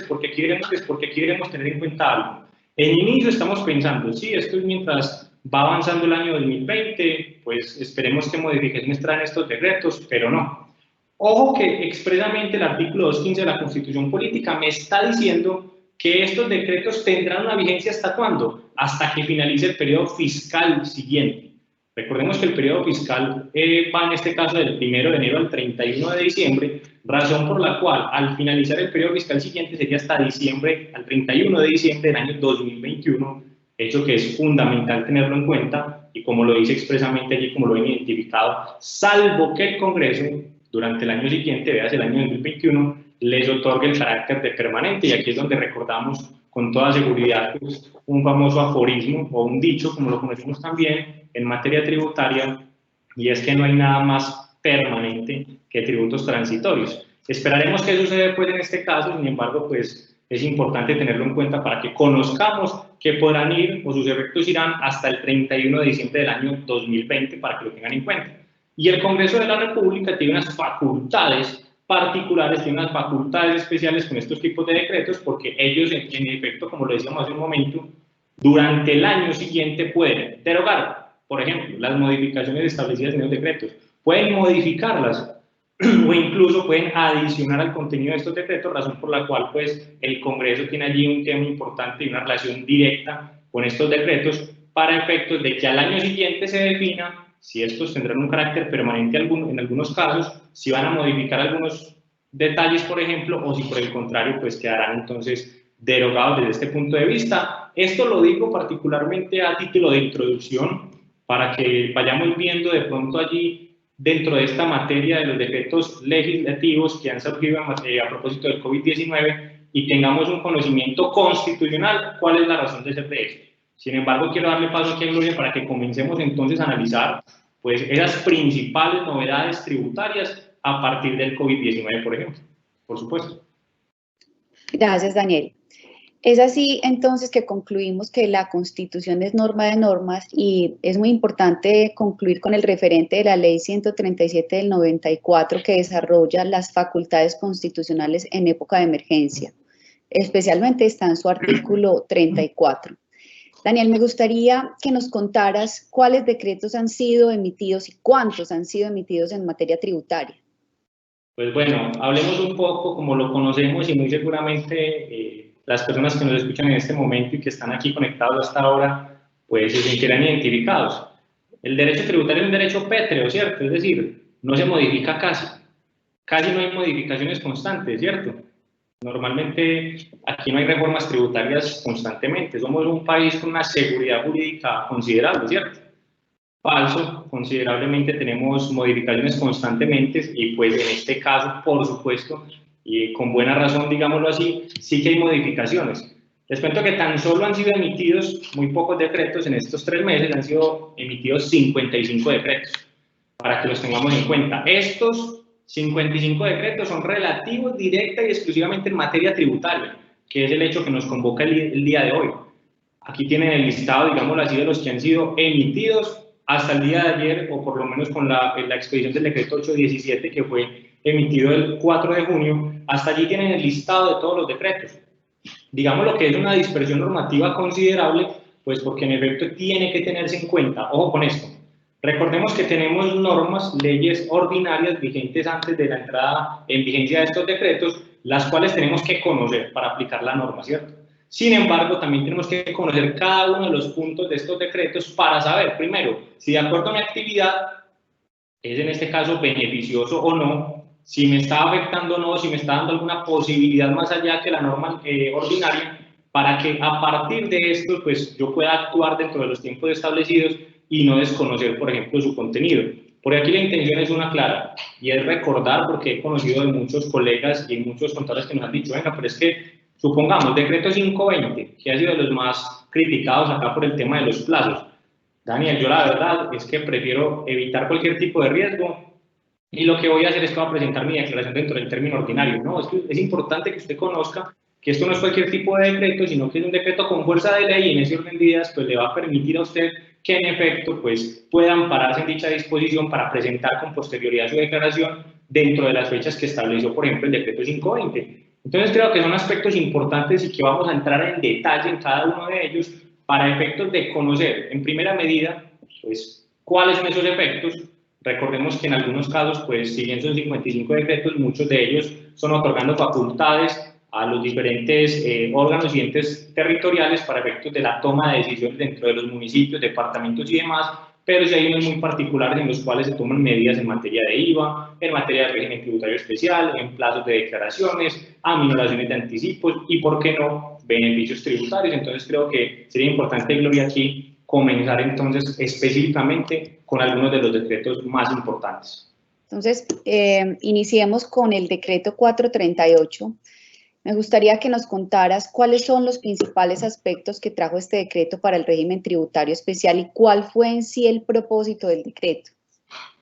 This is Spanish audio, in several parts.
porque aquí debemos tener en cuenta algo. En inicio estamos pensando, sí, esto es mientras va avanzando el año 2020, pues esperemos qué modificaciones traen estos decretos, pero no. Ojo que expresamente el artículo 215 de la Constitución Política me está diciendo que estos decretos tendrán una vigencia ¿hasta cuándo? Hasta que finalice el periodo fiscal siguiente. Recordemos que el periodo fiscal va en este caso del 1 de enero al 31 de diciembre, razón por la cual al finalizar el periodo fiscal siguiente sería hasta diciembre, al 31 de diciembre del año 2021, hecho que es fundamental tenerlo en cuenta y como lo dice expresamente allí, como lo he identificado, salvo que el Congreso durante el año siguiente, veas el año 2021, les otorgue el carácter de permanente, y aquí es donde recordamos con toda seguridad pues, un famoso aforismo o un dicho, como lo conocemos también en materia tributaria, y es que no hay nada más permanente que tributos transitorios. Esperaremos que suceda pues en este caso, sin embargo, pues es importante tenerlo en cuenta para que conozcamos que podrán ir o sus efectos irán hasta el 31 de diciembre del año 2020 para que lo tengan en cuenta. Y el Congreso de la República tiene unas facultades particulares, tiene unas facultades especiales con estos tipos de decretos, porque ellos, en efecto, como lo decíamos hace un momento, durante el año siguiente pueden derogar, por ejemplo, las modificaciones establecidas en los decretos, pueden modificarlas o incluso pueden adicionar al contenido de estos decretos, razón por la cual pues, el Congreso tiene allí un tema importante y una relación directa con estos decretos para efectos de que al año siguiente se defina si estos tendrán un carácter permanente en algunos casos, si van a modificar algunos detalles, por ejemplo, o si por el contrario, pues quedarán entonces derogados desde este punto de vista. Esto lo digo particularmente a título de introducción, para que vayamos viendo de pronto allí, dentro de esta materia de los decretos legislativos que han surgido a propósito del COVID-19, y tengamos un conocimiento constitucional, cuál es la razón de ser de esto. Sin embargo, quiero darle paso aquí a Gloria para que comencemos entonces a analizar pues, esas principales novedades tributarias a partir del COVID-19, por ejemplo. Por supuesto. Gracias, Daniel. Es así entonces que concluimos que la Constitución es norma de normas y es muy importante concluir con el referente de la Ley 137 del 94 que desarrolla las facultades constitucionales en época de emergencia. Especialmente está en su artículo 34. Daniel, me gustaría que nos contaras cuáles decretos han sido emitidos y cuántos han sido emitidos en materia tributaria. Pues bueno, hablemos un poco como lo conocemos y muy seguramente las personas que nos escuchan en este momento y que están aquí conectados hasta ahora, pues se sentirán identificados. El derecho tributario es un derecho pétreo, ¿cierto? Es decir, no se modifica casi no hay modificaciones constantes, ¿cierto? Normalmente aquí no hay reformas tributarias constantemente, somos un país con una seguridad jurídica considerable, ¿cierto? Falso, considerablemente tenemos modificaciones constantemente y pues en este caso, por supuesto, y con buena razón, digámoslo así, sí que hay modificaciones. Les cuento que tan solo han sido emitidos muy pocos decretos en estos 3 meses, han sido emitidos 55 decretos, para que los tengamos en cuenta. Estos 55 decretos son relativos directa y exclusivamente en materia tributaria, que es el hecho que nos convoca el día de hoy. Aquí tienen el listado, digámoslo así, de los que han sido emitidos hasta el día de ayer, o por lo menos con la expedición del decreto 817, que fue emitido el 4 de junio, hasta allí tienen el listado de todos los decretos. Digamos lo que es una dispersión normativa considerable, pues porque en efecto tiene que tenerse en cuenta, ojo con esto, recordemos que tenemos normas, leyes ordinarias vigentes antes de la entrada en vigencia de estos decretos, las cuales tenemos que conocer para aplicar la norma, ¿cierto? Sin embargo, también tenemos que conocer cada uno de los puntos de estos decretos para saber, primero, si de acuerdo a mi actividad es en este caso beneficioso o no, si me está afectando o no, si me está dando alguna posibilidad más allá que la norma ordinaria, para que a partir de esto pues, yo pueda actuar dentro de los tiempos establecidos y no desconocer, por ejemplo, su contenido. Por aquí la intención es una clara, y es recordar, porque he conocido de muchos colegas y muchos contadores que nos han dicho, venga, pero es que supongamos, decreto 520, que ha sido de los más criticados acá por el tema de los plazos. Daniel, yo la verdad es que prefiero evitar cualquier tipo de riesgo y lo que voy a hacer es que voy a presentar mi declaración dentro del término ordinario. No, es importante que usted conozca que esto no es cualquier tipo de decreto, sino que es un decreto con fuerza de ley y en ese orden de ideas pues le va a permitir a usted que en efecto pues pueda ampararse en dicha disposición para presentar con posterioridad su declaración dentro de las fechas que estableció, por ejemplo, el decreto 520. Entonces creo que son aspectos importantes y que vamos a entrar en detalle en cada uno de ellos para efectos de conocer en primera medida pues, cuáles son esos efectos. Recordemos que en algunos casos, pues si bien son 55 decretos, muchos de ellos son otorgando facultades a los diferentes órganos y entes territoriales para efectos de la toma de decisiones dentro de los municipios, departamentos y demás, pero sí hay unos muy particulares en los cuales se toman medidas en materia de IVA, en materia de régimen tributario especial, en plazos de declaraciones, aminoraciones de anticipos y, ¿por qué no?, beneficios tributarios. Entonces creo que sería importante, Gloria, aquí comenzar entonces específicamente con algunos de los decretos más importantes. Entonces, iniciemos con el decreto 438. Me gustaría que nos contaras cuáles son los principales aspectos que trajo este decreto para el régimen tributario especial y cuál fue en sí el propósito del decreto.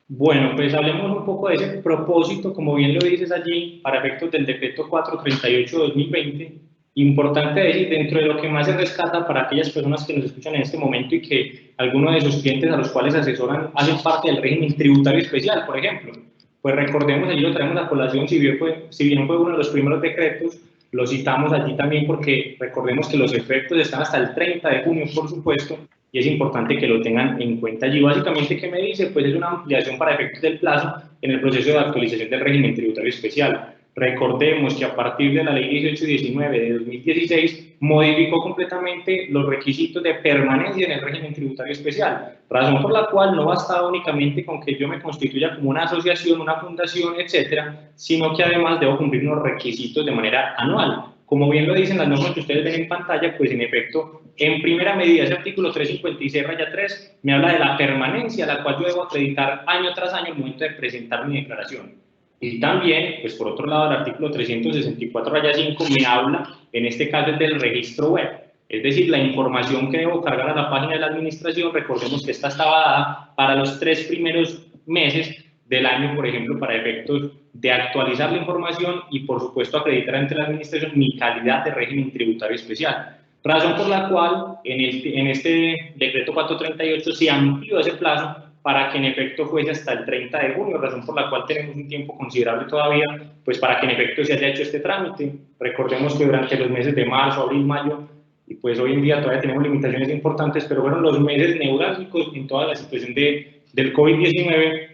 Bueno, pues hablemos un poco de ese propósito, como bien lo dices allí, para efectos del decreto 438-2020. Importante decir, dentro de lo que más se rescata para aquellas personas que nos escuchan en este momento y que algunos de sus clientes a los cuales asesoran hacen parte del régimen tributario especial, por ejemplo. Pues recordemos, allí lo traemos a colación, si bien fue uno de los primeros decretos, lo citamos allí también porque recordemos que los efectos están hasta el 30 de junio, por supuesto, y es importante que lo tengan en cuenta allí. Básicamente, ¿qué me dice? Pues es una ampliación para efectos del plazo en el proceso de actualización del régimen tributario especial. Recordemos que a partir de la ley 1819 de 2016 modificó completamente los requisitos de permanencia en el régimen tributario especial, razón por la cual no bastaba únicamente con que yo me constituya como una asociación, una fundación, etcétera, sino que además debo cumplir unos requisitos de manera anual. Como bien lo dicen las normas que ustedes ven en pantalla, pues en efecto, en primera medida, ese artículo 356-3 me habla de la permanencia, la cual yo debo acreditar año tras año al momento de presentar mi declaración. Y también, pues por otro lado, el artículo 364-5 me habla, en este caso, del registro web. Es decir, la información que debo cargar a la página de la administración, recordemos que esta estaba dada para los 3 primeros meses del año, por ejemplo, para efectos de actualizar la información y, por supuesto, acreditar ante la administración mi calidad de régimen tributario especial. Razón por la cual en este decreto 438 se amplió ese plazo para que en efecto fuese hasta el 30 de junio, razón por la cual tenemos un tiempo considerable todavía, pues para que en efecto se haya hecho este trámite. Recordemos que durante los meses de marzo, abril, mayo, y pues hoy en día todavía tenemos limitaciones importantes, pero fueron los meses neurálgicos en toda la situación del COVID-19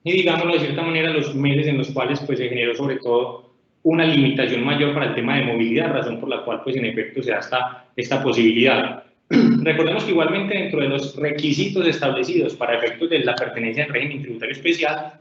y, digámoslo de cierta manera, los meses en los cuales pues se generó sobre todo una limitación mayor para el tema de movilidad, razón por la cual pues en efecto se da esta posibilidad. Recordemos que igualmente dentro de los requisitos establecidos para efectos de la pertenencia al régimen tributario especial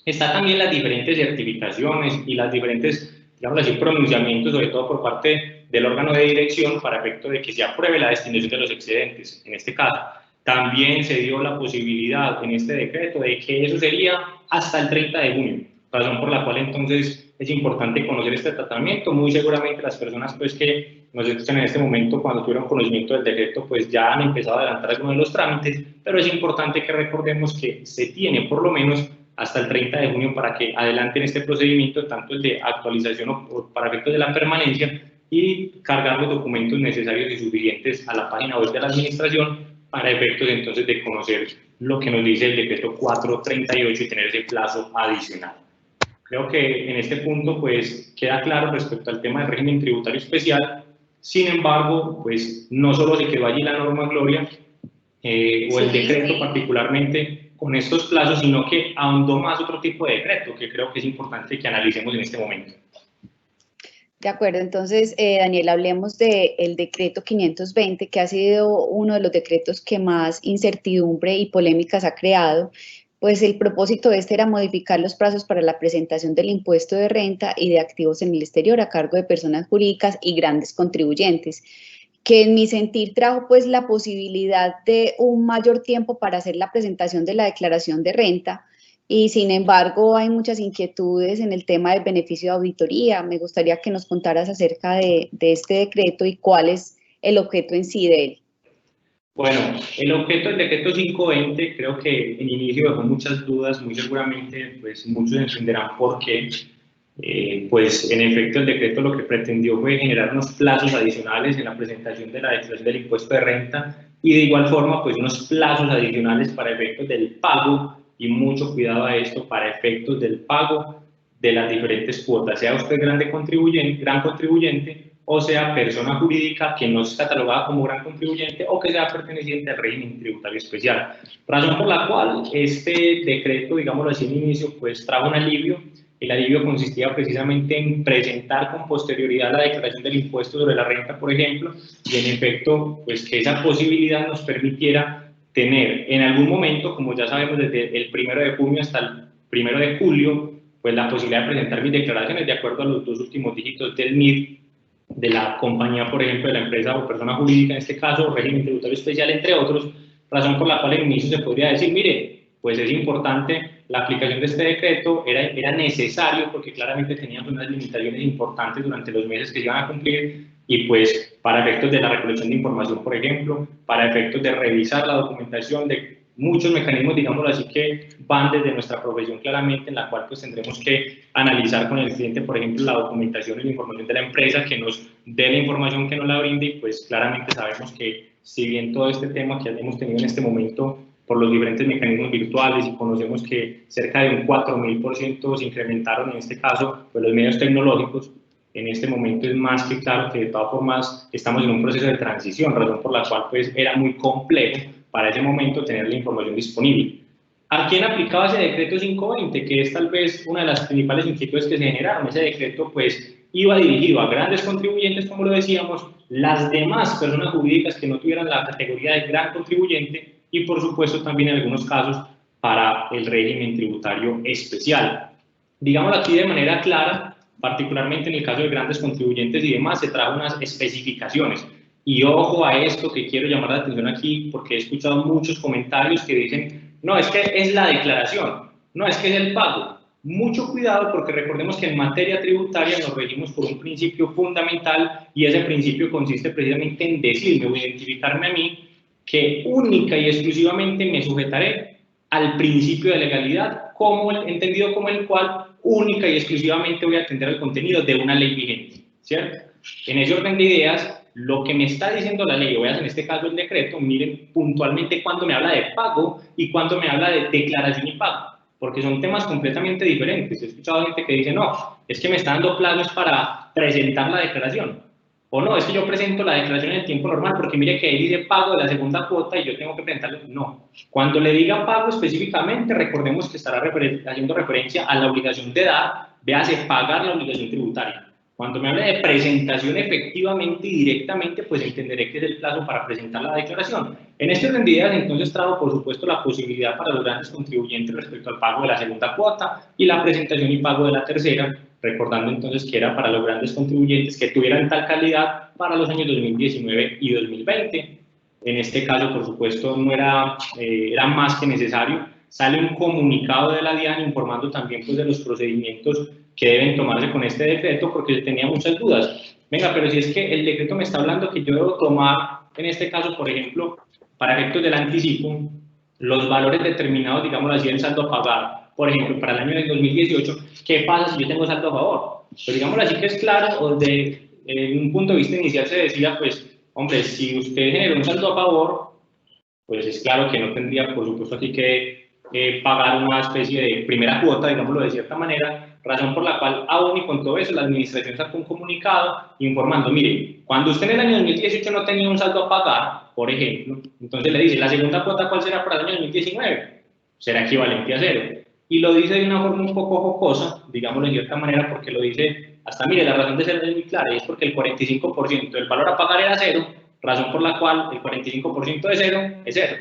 está también las diferentes certificaciones y las diferentes, digamos así, pronunciamientos, sobre todo por parte del órgano de dirección para efecto de que se apruebe la destinación de los excedentes, en este caso. También se dio la posibilidad en este decreto de que eso sería hasta el 30 de junio, razón por la cual entonces es importante conocer este tratamiento. Muy seguramente las personas pues que nos escuchan en este momento, cuando tuvieron conocimiento del decreto, pues ya han empezado a adelantar algunos de los trámites, pero es importante que recordemos que se tiene por lo menos hasta el 30 de junio para que adelanten este procedimiento, tanto el de actualización o para efectos de la permanencia, y cargar los documentos necesarios y suficientes a la página web de la administración para efectos entonces de conocer lo que nos dice el decreto 438 y tener ese plazo adicional. Creo que en este punto pues queda claro respecto al tema del régimen tributario especial. Sin embargo, pues no solo se quedó allí la norma, Gloria, o el decreto particularmente con estos plazos, sino que ahondó más otro tipo de decreto que creo que es importante que analicemos en este momento. De acuerdo, entonces, Daniel, hablemos del decreto 520, que ha sido uno de los decretos que más incertidumbre y polémicas ha creado. Pues el propósito de este era modificar los plazos para la presentación del impuesto de renta y de activos en el exterior a cargo de personas jurídicas y grandes contribuyentes, que en mi sentir trajo pues la posibilidad de un mayor tiempo para hacer la presentación de la declaración de renta. Y sin embargo, hay muchas inquietudes en el tema del beneficio de auditoría. Me gustaría que nos contaras acerca de este decreto y cuál es el objeto en sí de él. Bueno, el objeto del decreto 520 creo que en inicio dejó muchas dudas, muy seguramente pues muchos entenderán por qué. Pues en efecto el decreto lo que pretendió fue generar unos plazos adicionales en la presentación de la declaración del impuesto de renta y de igual forma pues unos plazos adicionales para efectos del pago, y mucho cuidado a esto, para efectos del pago de las diferentes cuotas, sea usted gran contribuyente o sea persona jurídica que no es catalogada como gran contribuyente o que sea perteneciente al régimen tributario especial. Razón por la cual este decreto, digámoslo así en inicio, pues trajo un alivio. El alivio consistía precisamente en presentar con posterioridad la declaración del impuesto sobre la renta, por ejemplo, y en efecto, pues que esa posibilidad nos permitiera tener en algún momento, como ya sabemos desde el 1 de junio hasta el 1 de julio, pues la posibilidad de presentar mis declaraciones de acuerdo a los dos últimos dígitos del NIF de la compañía, por ejemplo, de la empresa o persona jurídica, en este caso, régimen tributario especial, entre otros, razón por la cual en inicio se podría decir, mire, pues es importante la aplicación de este decreto, era necesario porque claramente teníamos unas limitaciones importantes durante los meses que se iban a cumplir y pues para efectos de la recolección de información, por ejemplo, para efectos de revisar la documentación, de muchos mecanismos, digámoslo así, que van desde nuestra profesión claramente, en la cual pues tendremos que analizar con el cliente, por ejemplo, la documentación y la información de la empresa, que nos dé la información que nos la brinde y pues claramente sabemos que si bien todo este tema que hemos tenido en este momento por los diferentes mecanismos virtuales y conocemos que cerca de un 4000% se incrementaron en este caso pues los medios tecnológicos, en este momento es más que claro que de todas formas estamos en un proceso de transición, razón por la cual pues era muy complejo para ese momento tener la información disponible. ¿A quién aplicaba ese decreto 520? Que es tal vez una de las principales inquietudes que se generaron. Ese decreto pues iba dirigido a grandes contribuyentes, como lo decíamos, las demás personas jurídicas que no tuvieran la categoría de gran contribuyente y por supuesto también en algunos casos para el régimen tributario especial. Digámoslo aquí de manera clara, particularmente en el caso de grandes contribuyentes y demás, se trajo unas especificaciones. Y ojo a esto que quiero llamar la atención aquí, porque he escuchado muchos comentarios que dicen, no, es que es la declaración, no, es que es el pago. Mucho cuidado porque recordemos que en materia tributaria nos regimos por un principio fundamental y ese principio consiste precisamente en decirme o identificarme a mí que única y exclusivamente me sujetaré al principio de legalidad, entendido como el cual única y exclusivamente voy a atender al contenido de una ley vigente, ¿cierto? En ese orden de ideas, lo que me está diciendo la ley, o veas en este caso el decreto, miren puntualmente cuando me habla de pago y cuando me habla de declaración y pago, porque son temas completamente diferentes. He escuchado gente que dice, no, es que me está dando plazos para presentar la declaración, o no, es que yo presento la declaración en el tiempo normal, porque mire que ahí dice pago de la segunda cuota y yo tengo que presentarlo. No, cuando le diga pago específicamente, recordemos que estará haciendo referencia a la obligación de dar, véase pagar la obligación tributaria. Cuando me hable de presentación efectivamente y directamente, pues entenderé que es el plazo para presentar la declaración. En este orden de ideas, entonces, trajo, por supuesto, la posibilidad para los grandes contribuyentes respecto al pago de la segunda cuota y la presentación y pago de la tercera, recordando entonces que era para los grandes contribuyentes que tuvieran tal calidad para los años 2019 y 2020. En este caso, por supuesto, no era, era más que necesario. Sale un comunicado de la DIAN informando también pues, de los procedimientos que deben tomarse con este decreto, porque tenía muchas dudas. Venga, pero si es que el decreto me está hablando que yo debo tomar, en este caso, por ejemplo, para efectos del anticipo, los valores determinados, digamos así, del saldo a pagar, por ejemplo, para el año del 2018, ¿qué pasa si yo tengo saldo a favor? Pues digámoslo así que es claro, o en un punto de vista inicial se decía, pues, hombre, si usted genera un saldo a favor, pues es claro que no tendría, por supuesto, así que pagar una especie de primera cuota, digámoslo de cierta manera, razón por la cual aún y con todo eso la administración sacó un comunicado informando, mire, cuando usted en el año 2018 no tenía un saldo a pagar, por ejemplo, entonces le dice, la segunda cuota, ¿cuál será para el año 2019? Será equivalente a cero. Y lo dice de una forma un poco jocosa, digámoslo de cierta manera, porque lo dice, hasta mire, la razón de ser es muy clara, y es porque el 45% del valor a pagar era cero, razón por la cual el 45% de cero es cero.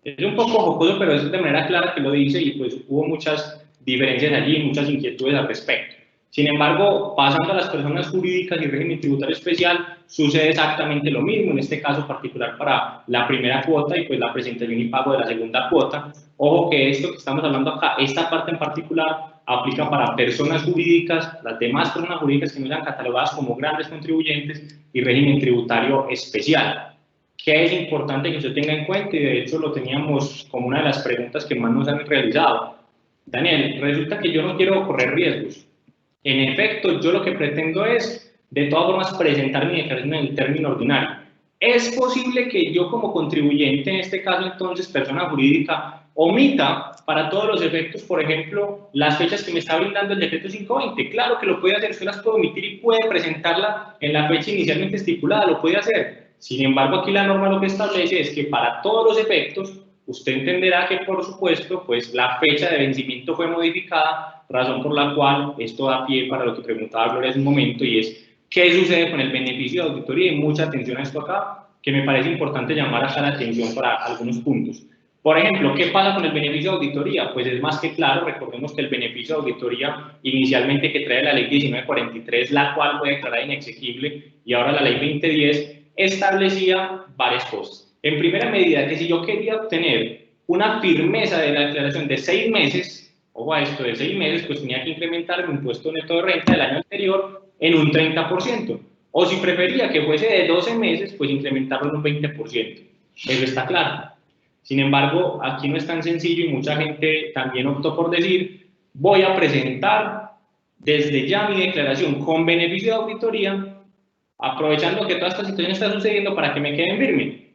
Es un poco jocoso, pero es de manera clara que lo dice y pues hubo muchas diferencias allí, muchas inquietudes al respecto. Sin embargo, pasando a las personas jurídicas y régimen tributario especial, sucede exactamente lo mismo, en este caso particular para la primera cuota y pues la presentación y pago de la segunda cuota. Ojo que esto que estamos hablando acá, esta parte en particular, aplica para personas jurídicas, las demás personas jurídicas que no sean catalogadas como grandes contribuyentes y régimen tributario especial. ¿Qué es importante que usted tenga en cuenta? Y de hecho lo teníamos como una de las preguntas que más nos han realizado. Daniel, resulta que yo no quiero correr riesgos. En efecto, yo lo que pretendo es, de todas formas, presentar mi declaración en el término ordinario. ¿Es posible que yo como contribuyente, en este caso entonces persona jurídica, omita para todos los efectos, por ejemplo, las fechas que me está brindando el decreto 520. Claro que lo puede hacer, usted las puede omitir y puede presentarla en la fecha inicialmente estipulada, lo puede hacer. Sin embargo, aquí la norma lo que establece es que para todos los efectos, usted entenderá que, por supuesto, pues la fecha de vencimiento fue modificada, razón por la cual esto da pie para lo que preguntaba Gloria hace un momento, y es ¿qué sucede con el beneficio de auditoría? Y mucha atención a esto acá, que me parece importante llamar acá la atención para algunos puntos. Por ejemplo, ¿qué pasa con el beneficio de auditoría? Pues es más que claro, recordemos que el beneficio de auditoría inicialmente que trae la ley 1943, la cual fue declarada inexequible, y ahora la ley 2010, establecía varias cosas. En primera medida, que si yo quería obtener una firmeza de la declaración de 6 meses, ojo a esto, de 6 meses, pues tenía que incrementar mi impuesto neto de renta del año anterior en un 30%. O si prefería que fuese de 12 meses, pues incrementarlo en un 20%. Eso está claro. Sin embargo, aquí no es tan sencillo y mucha gente también optó por decir, voy a presentar desde ya mi declaración con beneficio de auditoría, aprovechando que toda esta situación está sucediendo para que me queden firme.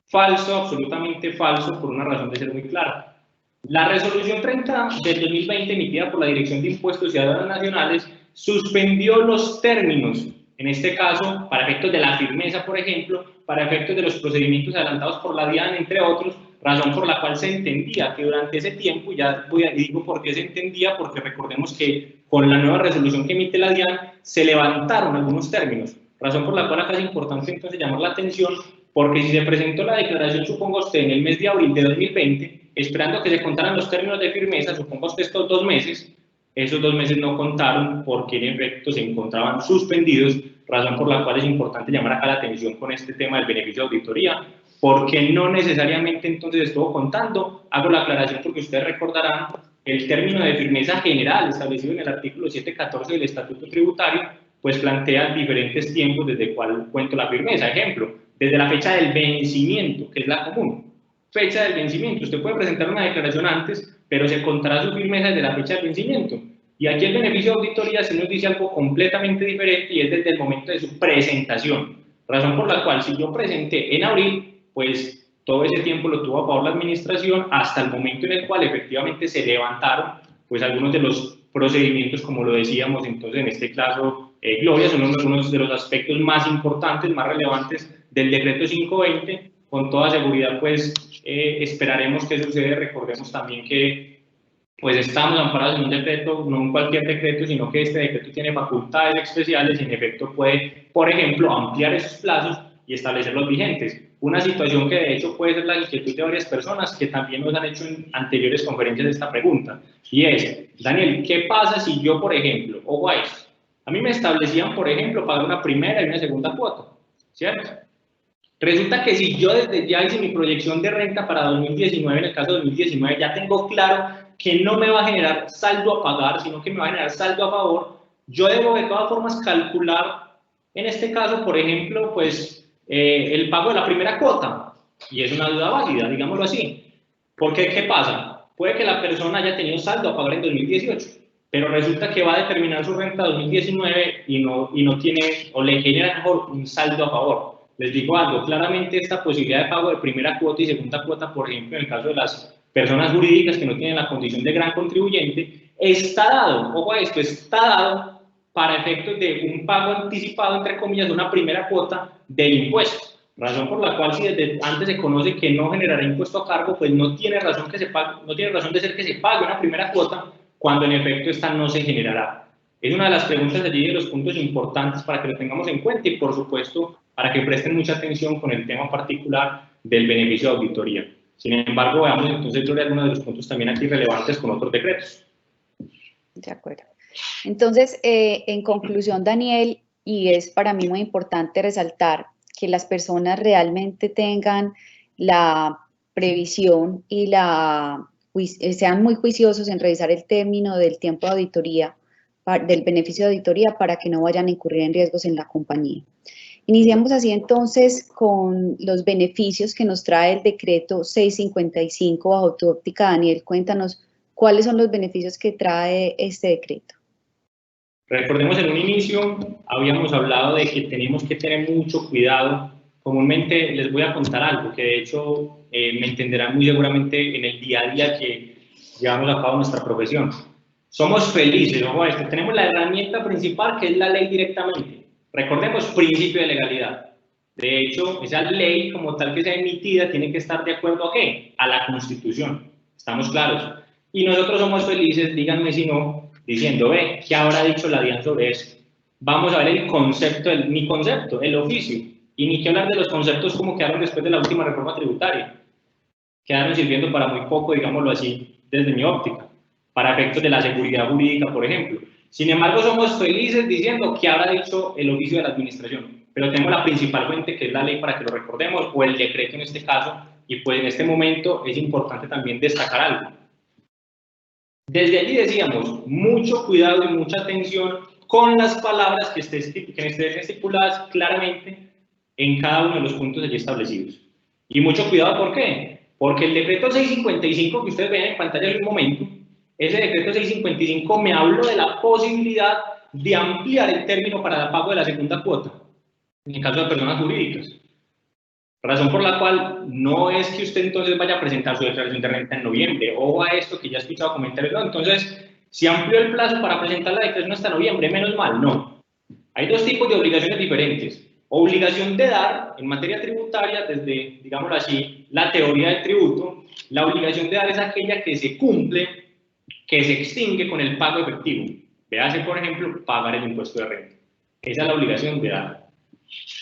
Falso, absolutamente falso, por una razón de ser muy clara. La resolución 30 del 2020 emitida por la Dirección de Impuestos y Aduanas Nacionales suspendió los términos, en este caso, para efectos de la firmeza, por ejemplo, para efectos de los procedimientos adelantados por la DIAN, entre otros, razón por la cual se entendía que durante ese tiempo, ya digo por qué se entendía, porque recordemos que con la nueva resolución que emite la DIAN se levantaron algunos términos, razón por la cual acá es importante entonces llamar la atención, porque si se presentó la declaración, supongo usted, en el mes de abril de 2020, esperando que se contaran los términos de firmeza, supongo usted estos 2 meses, esos 2 meses no contaron porque en efecto se encontraban suspendidos, razón por la cual es importante llamar acá la atención con este tema del beneficio de auditoría, porque no necesariamente entonces estuvo contando. Hago la aclaración porque ustedes recordarán el término de firmeza general establecido en el artículo 714 del Estatuto Tributario, pues plantea diferentes tiempos desde el cual cuento la firmeza. Ejemplo, desde la fecha del vencimiento, que es la común. Fecha del vencimiento, usted puede presentar una declaración antes, pero se contará su firmeza desde la fecha del vencimiento. Y aquí el beneficio de auditoría se nos dice algo completamente diferente y es desde el momento de su presentación. Razón por la cual si yo presenté en abril, pues todo ese tiempo lo tuvo a favor la administración hasta el momento en el cual efectivamente se levantaron pues algunos de los procedimientos, como lo decíamos. Entonces en este caso, Gloria, son algunos de los aspectos más importantes, más relevantes del decreto 520. Con toda seguridad pues esperaremos que sucede. Recordemos también que pues estamos amparados en un decreto, no en cualquier decreto, sino que este decreto tiene facultades especiales y en efecto puede, por ejemplo, ampliar esos plazos y establecerlos vigentes. Una situación que de hecho puede ser la inquietud de varias personas que también nos han hecho en anteriores conferencias de esta pregunta, y es, Daniel, ¿qué pasa si yo, por ejemplo, ojo a esto, a mí me establecían, por ejemplo, pagar una primera y una segunda cuota, ¿cierto? Resulta que si yo desde ya hice mi proyección de renta para 2019, en el caso de 2019, ya tengo claro que no me va a generar saldo a pagar, sino que me va a generar saldo a favor, yo debo de todas formas calcular, en este caso, por ejemplo, pues el pago de la primera cuota, y es una duda válida, digámoslo así. Porque, ¿qué pasa? Puede que la persona haya tenido saldo a pagar en 2018, pero resulta que va a determinar su renta 2019 y no tiene, o le genera mejor un saldo a favor. Les digo algo, claramente esta posibilidad de pago de primera cuota y segunda cuota, por ejemplo, en el caso de las personas jurídicas que no tienen la condición de gran contribuyente, está dado, ojo a esto, está dado para efectos de un pago anticipado, entre comillas, de una primera cuota del impuesto. Razón por la cual, si desde antes se conoce que no generará impuesto a cargo, pues no tiene razón que se pague, no tiene razón de ser que se pague una primera cuota cuando en efecto esta no se generará. Es una de las preguntas allí, de los puntos importantes para que lo tengamos en cuenta y, por supuesto, para que presten mucha atención con el tema particular del beneficio de auditoría. Sin embargo, veamos entonces sobre algunos de los puntos también aquí relevantes con otros decretos. De acuerdo. Entonces, en conclusión, Daniel, y es para mí muy importante resaltar que las personas realmente tengan la previsión y sean muy juiciosos en revisar el término del tiempo de auditoría, del beneficio de auditoría, para que no vayan a incurrir en riesgos en la compañía. Iniciamos así entonces con los beneficios que nos trae el decreto 655 bajo tu óptica. Daniel, cuéntanos cuáles son los beneficios que trae este decreto. Recordemos, en un inicio habíamos hablado de que tenemos que tener mucho cuidado. Comúnmente les voy a contar algo que de hecho me entenderán muy seguramente en el día a día, que llevamos a cabo nuestra profesión. Somos felices, ojo a esto, tenemos la herramienta principal que es la ley directamente. Recordemos, principio de legalidad. De hecho, esa ley como tal que sea emitida tiene que estar de acuerdo a ¿qué? A la Constitución. ¿Estamos claros? Y nosotros somos felices, díganme si no, diciendo, ve, ¿qué habrá dicho la DIAN sobre eso? Vamos a ver el concepto, mi concepto, el oficio. Y ni que hablar de los conceptos como quedaron después de la última reforma tributaria. Quedaron sirviendo para muy poco, digámoslo así, desde mi óptica, para efectos de la seguridad jurídica, por ejemplo. Sin embargo, somos felices diciendo que habrá dicho el oficio de la administración, pero tenemos la principal fuente, que es la ley, para que lo recordemos, o el decreto en este caso, y pues en este momento es importante también destacar algo. Desde allí decíamos, mucho cuidado y mucha atención con las palabras que estén estipuladas claramente en cada uno de los puntos allí establecidos. Y mucho cuidado, ¿por qué? Porque el decreto 655 que ustedes ven en pantalla en un momento, ese decreto 655 me habló de la posibilidad de ampliar el término para el pago de la segunda cuota, en el caso de personas jurídicas. Razón por la cual no es que usted entonces vaya a presentar su declaración de renta en noviembre, o a esto que ya he escuchado comentarios, no, entonces, si amplió el plazo para presentar la declaración hasta noviembre, menos mal, no. Hay dos tipos de obligaciones diferentes. Obligación de dar, en materia tributaria, desde, digámoslo así, la teoría del tributo, la obligación de dar es aquella que se cumple, que se extingue con el pago efectivo. Véase, por ejemplo, pagar el impuesto de renta. Esa es la obligación de dar.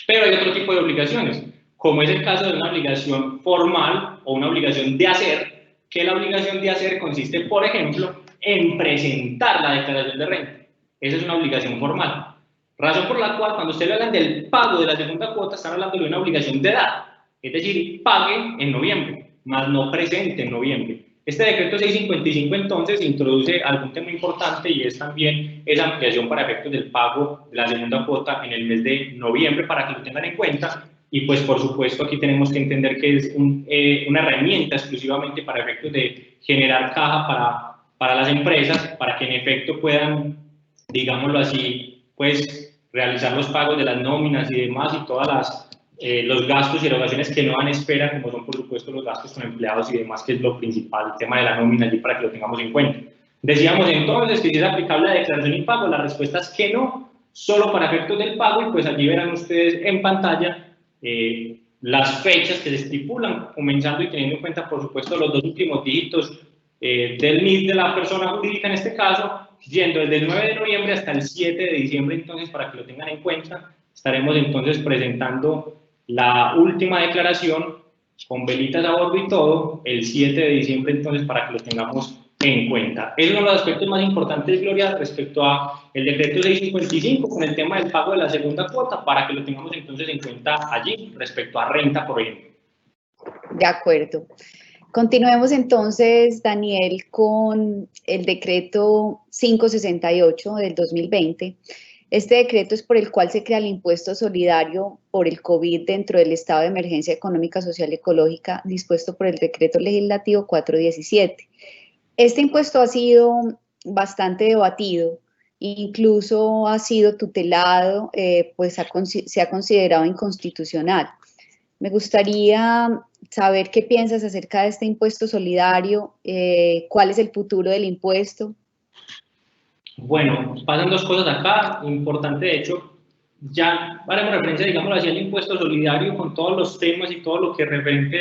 Pero hay otro tipo de obligaciones, como es el caso de una obligación formal o una obligación de hacer, que la obligación de hacer consiste, por ejemplo, en presentar la declaración de renta. Esa es una obligación formal. Razón por la cual, cuando ustedes hablan del pago de la segunda cuota, están hablando de una obligación de dar, es decir, pague en noviembre, más no presente en noviembre. Este decreto 655 entonces introduce algún tema importante y es también esa ampliación para efectos del pago de la segunda cuota en el mes de noviembre, para que lo tengan en cuenta. Y pues por supuesto aquí tenemos que entender que es una herramienta exclusivamente para efectos de generar caja para las empresas, para que en efecto puedan, digámoslo así, pues realizar los pagos de las nóminas y demás, y todas los gastos y erogaciones que no dan espera, como son por supuesto los gastos con empleados y demás, que es lo principal, el tema de la nómina, allí para que lo tengamos en cuenta. Decíamos entonces que si es aplicable la declaración y pago, la respuesta es que no, solo para efectos del pago, y pues allí verán ustedes en pantalla las fechas que se estipulan, comenzando y teniendo en cuenta por supuesto los dos últimos dígitos del NIF de la persona jurídica en este caso, yendo desde el 9 de noviembre hasta el 7 de diciembre, entonces para que lo tengan en cuenta. Estaremos entonces presentando la última declaración con velitas a bordo y todo el 7 de diciembre, entonces para que lo tengamos en cuenta. Es uno de los aspectos más importantes, Gloria, respecto a el decreto 655 con el tema del pago de la segunda cuota, para que lo tengamos entonces en cuenta allí respecto a renta, por ejemplo. De acuerdo. Continuemos entonces, Daniel, con el decreto 568 del 2020. Este decreto es por el cual se crea el impuesto solidario por el COVID dentro del estado de emergencia económica, social y ecológica dispuesto por el decreto legislativo 417. Este impuesto ha sido bastante debatido, incluso ha sido tutelado, pues se ha considerado inconstitucional. Me gustaría saber qué piensas acerca de este impuesto solidario, cuál es el futuro del impuesto. Bueno, pasan dos cosas acá, importante de hecho, ya haremos referencia, digámoslo así, al impuesto solidario con todos los temas y todo lo que referente,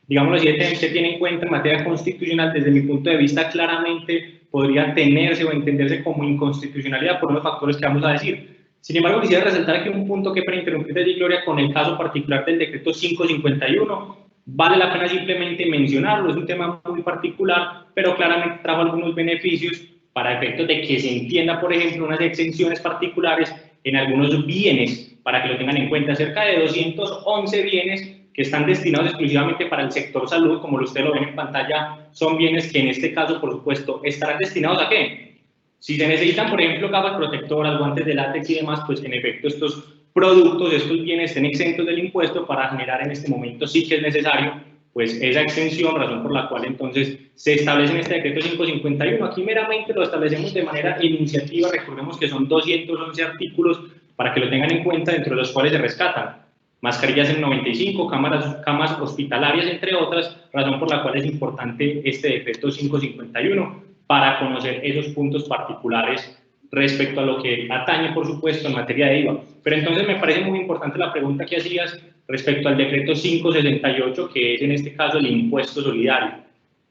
digámoslo así, se tiene en cuenta en materia constitucional. Desde mi punto de vista, claramente podría tenerse o entenderse como inconstitucionalidad por unos factores que vamos a decir. Sin embargo, quisiera resaltar aquí un punto que para interrumpir de Gloria con el caso particular del decreto 551. Vale la pena simplemente mencionarlo, es un tema muy particular, pero claramente trajo algunos beneficios para efectos de que se entienda, por ejemplo, unas exenciones particulares en algunos bienes, para que lo tengan en cuenta, cerca de 211 bienes que están destinados exclusivamente para el sector salud, como ustedes lo ven en pantalla, son bienes que en este caso, por supuesto, estarán destinados ¿a qué? Si se necesitan, por ejemplo, gafas protectoras, guantes de látex y demás, pues en efecto estos productos, estos bienes estén exentos del impuesto. Para generar en este momento sí que es necesario pues esa exención, razón por la cual entonces se establece en este decreto 551. Aquí meramente lo establecemos de manera iniciativa, recordemos que son 211 artículos para que lo tengan en cuenta, dentro de los cuales se rescatan mascarillas en 95, camas hospitalarias, entre otras, razón por la cual es importante este decreto 551 para conocer esos puntos particulares respecto a lo que atañe, por supuesto, en materia de IVA. Pero entonces me parece muy importante la pregunta que hacías respecto al decreto 568, que es en este caso el impuesto solidario.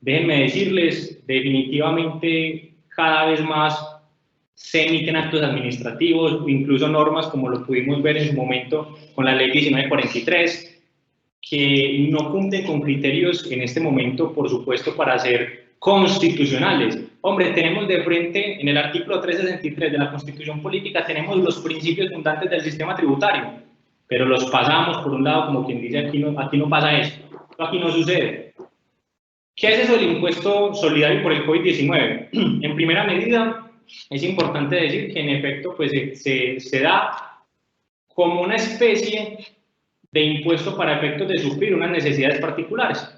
Déjenme decirles, definitivamente cada vez más se emiten actos administrativos, incluso normas como lo pudimos ver en su momento con la ley 1943, que no cumplen con criterios en este momento, por supuesto, para ser constitucionales. Hombre, tenemos de frente en el artículo 363 de la Constitución Política, tenemos los principios fundantes del sistema tributario, pero los pasamos por un lado como quien dice aquí no pasa eso, aquí no sucede. ¿Qué es eso del impuesto solidario por el COVID-19? En primera medida, es importante decir que en efecto pues, se da como una especie de impuesto para efectos de suplir unas necesidades particulares.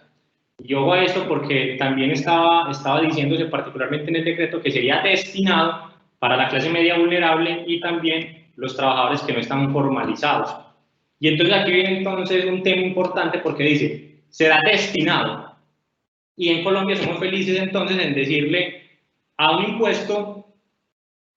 Y ojo a esto porque también estaba diciéndose particularmente en el decreto que sería destinado para la clase media vulnerable y también los trabajadores que no están formalizados. Y entonces aquí viene entonces un tema importante porque dice, será destinado. Y en Colombia somos felices entonces en decirle a un impuesto,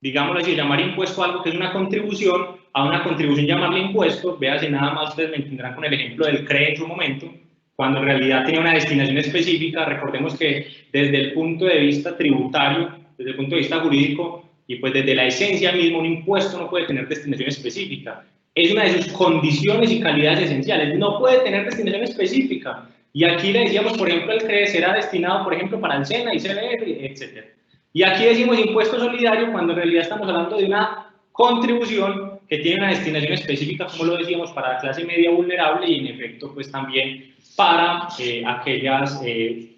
digámoslo así, llamar impuesto a algo que es una contribución, a una contribución llamarle impuesto, véase nada más, ustedes me entenderán con el ejemplo del CRE en su momento, cuando en realidad tiene una destinación específica. Recordemos que desde el punto de vista tributario, desde el punto de vista jurídico, y pues desde la esencia misma, un impuesto no puede tener destinación específica. Es una de sus condiciones y calidades esenciales, no puede tener destinación específica. Y aquí le decíamos, por ejemplo, el CRE será destinado, por ejemplo, para el SENA y CBF, etc. Y aquí decimos impuesto solidario cuando en realidad estamos hablando de una contribución que tiene una destinación específica, como lo decíamos, para la clase media vulnerable y en efecto pues también para aquellas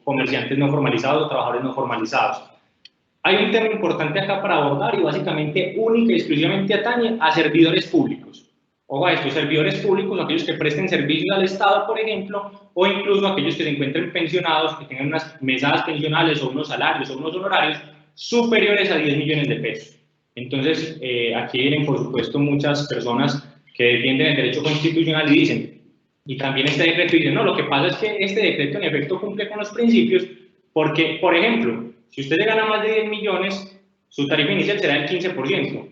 comerciantes no formalizados o trabajadores no formalizados. Hay un tema importante acá para abordar y básicamente única y exclusivamente atañe a servidores públicos. Ojo a estos servidores públicos, aquellos que presten servicios al Estado, por ejemplo, o incluso aquellos que se encuentren pensionados, que tengan unas mesadas pensionales o unos salarios o unos honorarios superiores a 10 millones de pesos. Entonces, aquí vienen, por supuesto, muchas personas que defienden el derecho constitucional y dicen, y también este decreto dice, no, lo que pasa es que este decreto en efecto cumple con los principios, porque, por ejemplo, si usted le gana más de 10 millones, su tarifa inicial será del 15%.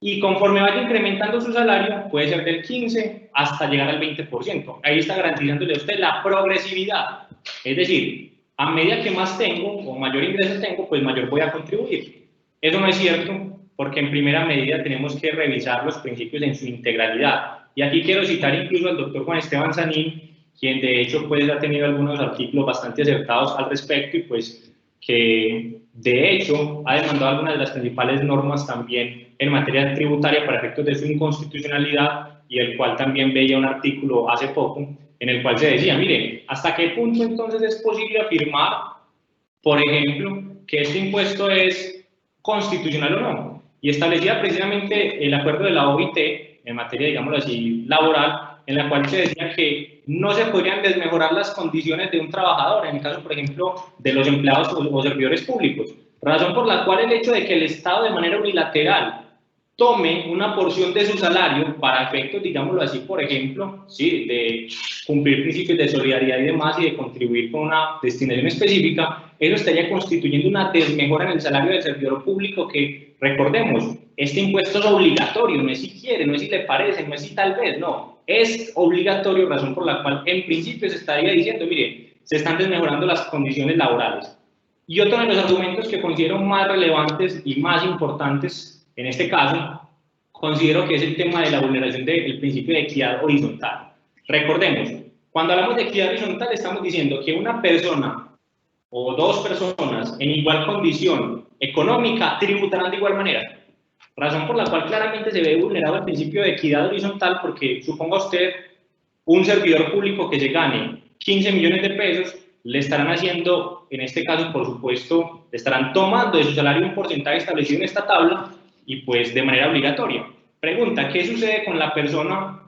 Y conforme vaya incrementando su salario, puede ser del 15 hasta llegar al 20%. Ahí está garantizándole a usted la progresividad. Es decir, a medida que más tengo o mayor ingreso tengo, pues mayor voy a contribuir. Eso no es cierto, porque en primera medida tenemos que revisar los principios en su integralidad. Y aquí quiero citar incluso al doctor Juan Esteban Sanín, quien de hecho pues ha tenido algunos artículos bastante acertados al respecto y pues que de hecho ha demandado algunas de las principales normas también en materia tributaria para efectos de su inconstitucionalidad, y el cual también veía un artículo hace poco en el cual se decía, mire, ¿hasta qué punto entonces es posible afirmar, por ejemplo, que este impuesto es constitucional o no? Y establecía precisamente el acuerdo de la OIT en materia, digámoslo así, laboral, en la cual se decía que no se podrían desmejorar las condiciones de un trabajador, en el caso, por ejemplo, de los empleados o servidores públicos, razón por la cual el hecho de que el Estado de manera unilateral tome una porción de su salario para efectos, digámoslo así, por ejemplo, ¿sí?, de cumplir principios de solidaridad y demás y de contribuir con una destinación específica, eso estaría constituyendo una desmejora en el salario del servidor público que, recordemos, este impuesto es obligatorio, no es si quiere, no es si le parece, no es si tal vez, no, es obligatorio, razón por la cual en principio se estaría diciendo, mire, se están desmejorando las condiciones laborales. Y otro de los argumentos que considero más relevantes y más importantes en este caso, considero que es el tema de la vulneración del principio de equidad horizontal. Recordemos, cuando hablamos de equidad horizontal estamos diciendo que una persona o dos personas en igual condición económica tributarán de igual manera. Razón por la cual claramente se ve vulnerado el principio de equidad horizontal, porque suponga usted un servidor público que se gane 15 millones de pesos, le estarán haciendo, en este caso, por supuesto, le estarán tomando de su salario un porcentaje establecido en esta tabla y pues de manera obligatoria. Pregunta, ¿qué sucede con la persona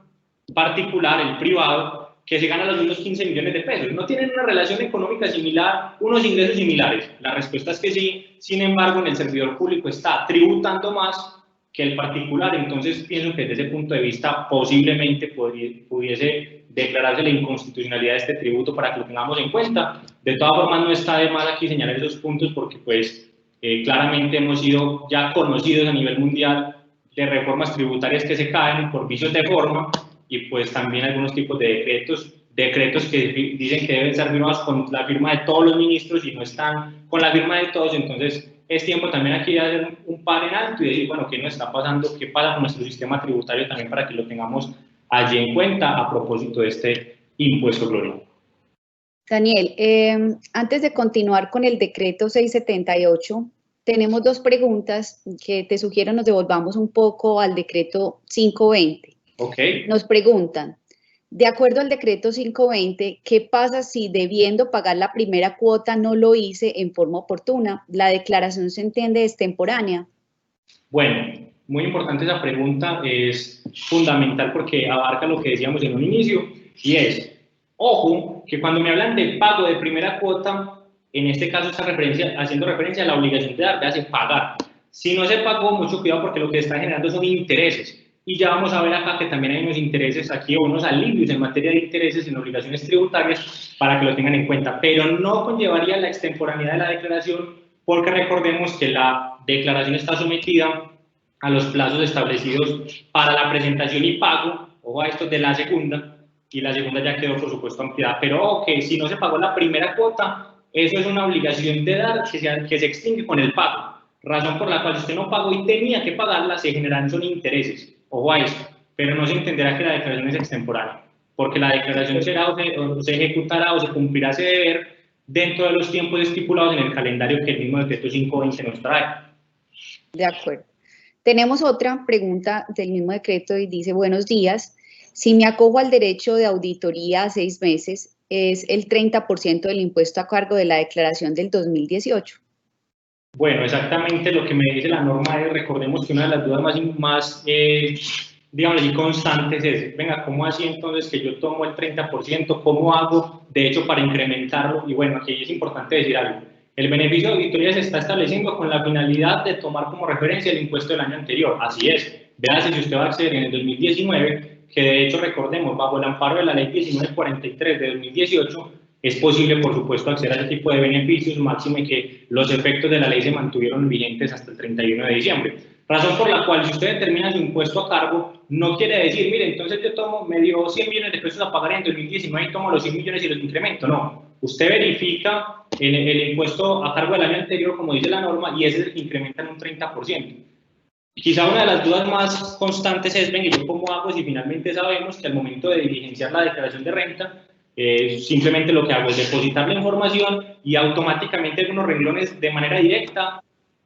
particular, el privado, que se gana los mismos 15 millones de pesos? ¿No tienen una relación económica similar, unos ingresos similares? La respuesta es que sí, sin embargo, en el servidor público está tributando más que el particular. Entonces pienso que desde ese punto de vista posiblemente pudiese declararse la inconstitucionalidad de este tributo para que lo tengamos en cuenta. De todas formas, no está de más aquí señalar esos puntos porque pues claramente hemos sido ya conocidos a nivel mundial de reformas tributarias que se caen por vicios de forma y pues también algunos tipos de decretos que dicen que deben ser firmados con la firma de todos los ministros y no están con la firma de todos. Entonces es tiempo también aquí de hacer un par en alto y decir, bueno, ¿qué nos está pasando? ¿Qué pasa con nuestro sistema tributario también para que lo tengamos allí en cuenta a propósito de este impuesto, Gloria? Daniel, antes de continuar con el decreto 678, tenemos dos preguntas que te sugiero nos devolvamos un poco al decreto 520. Okay. Nos preguntan, de acuerdo al decreto 520, ¿qué pasa si debiendo pagar la primera cuota no lo hice en forma oportuna? La declaración se entiende extemporánea. Bueno, muy importante esa pregunta, es fundamental porque abarca lo que decíamos en un inicio y es, ojo, que cuando me hablan de pago de primera cuota, en este caso está haciendo referencia a la obligación de dar, de hacer pagar. Si no se pagó, mucho cuidado porque lo que está generando son intereses. Y ya vamos a ver acá que también hay unos intereses aquí o unos alivios en materia de intereses en obligaciones tributarias para que lo tengan en cuenta, pero no conllevaría la extemporaneidad de la declaración porque recordemos que la declaración está sometida a los plazos establecidos para la presentación y pago, ojo a esto de la segunda, y la segunda ya quedó por supuesto ampliada, pero si no se pagó la primera cuota, eso es una obligación de dar que se extingue con el pago, razón por la cual si usted no pagó y tenía que pagarla, se generan son intereses. Ojo a eso, pero no se entenderá que la declaración es extemporánea, porque la declaración será o se ejecutará o se cumplirá ese deber dentro de los tiempos estipulados en el calendario que el mismo decreto 520 nos trae. De acuerdo. Tenemos otra pregunta del mismo decreto y dice, buenos días, si me acojo al derecho de auditoría a 6 meses, ¿es el 30% del impuesto a cargo de la declaración del 2018? Bueno, exactamente lo que me dice la norma es, recordemos que una de las dudas más digamos así, constantes es, venga, ¿cómo así entonces que yo tomo el 30%? ¿Cómo hago, de hecho, para incrementarlo? Y bueno, aquí es importante decir algo. El beneficio de auditoría se está estableciendo con la finalidad de tomar como referencia el impuesto del año anterior. Así es. Véase si usted va a acceder en el 2019, que de hecho, recordemos, bajo el amparo de la ley 1943 de 2018, es posible, por supuesto, acceder a ese tipo de beneficios, máxime que los efectos de la ley se mantuvieron vigentes hasta el 31 de diciembre. Razón por la cual, si usted determina su impuesto a cargo, no quiere decir, mire, entonces yo me dio 100 millones de pesos a pagar en 2019 y tomo los 100 millones y los incremento. No, usted verifica el impuesto a cargo del año anterior, como dice la norma, y ese es el que incrementa en un 30%. Quizá una de las dudas más constantes es, venga, ¿yo cómo hago si finalmente sabemos que al momento de diligenciar la declaración de renta, simplemente lo que hago es depositar la información y automáticamente algunos renglones de manera directa,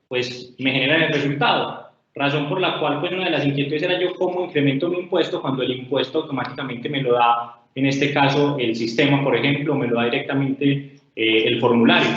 pues me generan el resultado? Razón por la cual, pues una de las inquietudes era yo cómo incremento mi impuesto cuando el impuesto automáticamente me lo da, en este caso, el sistema, por ejemplo, me lo da directamente el formulario.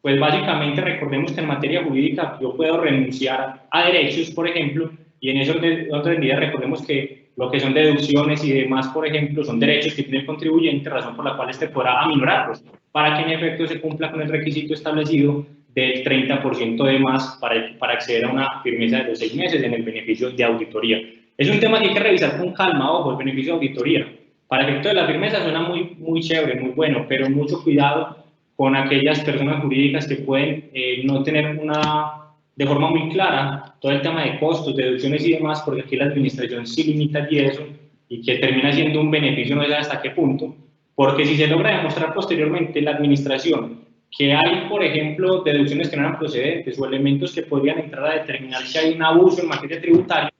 Pues básicamente recordemos que en materia jurídica yo puedo renunciar a derechos, por ejemplo, y en eso otras medidas recordemos que lo que son deducciones y demás, por ejemplo, son derechos que tiene el contribuyente, razón por la cual este podrá aminorarlos, para que en efecto se cumpla con el requisito establecido del 30% de más para acceder a una firmeza de los 6 meses en el beneficio de auditoría. Es un tema que hay que revisar con calma, ojo, el beneficio de auditoría. Para efecto de la firmeza suena muy chévere, muy bueno, pero mucho cuidado con aquellas personas jurídicas que pueden no tener de forma muy clara todo el tema de costos, deducciones y demás, porque aquí la administración sí limita y eso, y que termina siendo un beneficio no sé hasta qué punto, porque si se logra demostrar posteriormente la administración que hay, por ejemplo, deducciones que no eran procedentes o elementos que podrían entrar a determinar si hay un abuso en materia tributaria,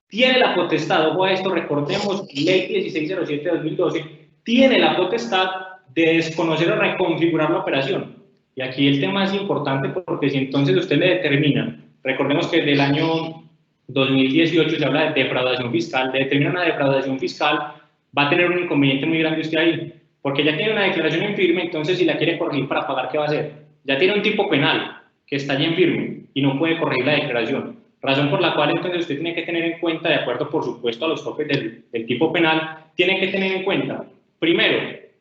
tiene la potestad, ojo a esto, recordemos, ley 1607 de 2012, tiene la potestad de desconocer o reconfigurar la operación. Y aquí el tema es importante porque si entonces usted le determina, recordemos que desde el año 2018 se habla de defraudación fiscal, le determina una defraudación fiscal, va a tener un inconveniente muy grande usted ahí, porque ya tiene una declaración en firme, entonces si la quiere corregir para pagar, ¿qué va a hacer? Ya tiene un tipo penal que está allí en firme y no puede corregir la declaración. Razón por la cual entonces usted tiene que tener en cuenta, de acuerdo por supuesto a los topes del tipo penal, tiene que tener en cuenta, primero,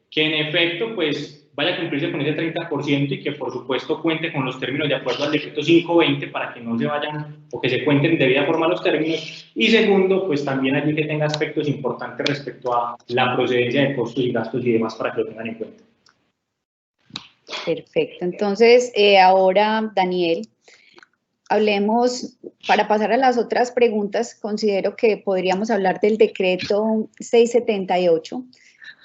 que en efecto, pues vaya a cumplirse con ese 30% y que por supuesto cuente con los términos de acuerdo al decreto 520 para que no se vayan o que se cuenten de debida forma los términos. Y segundo, pues también allí que tenga aspectos importantes respecto a la procedencia de costos y gastos y demás para que lo tengan en cuenta. Perfecto. Entonces, ahora, Daniel, hablemos, para pasar a las otras preguntas, considero que podríamos hablar del decreto 678,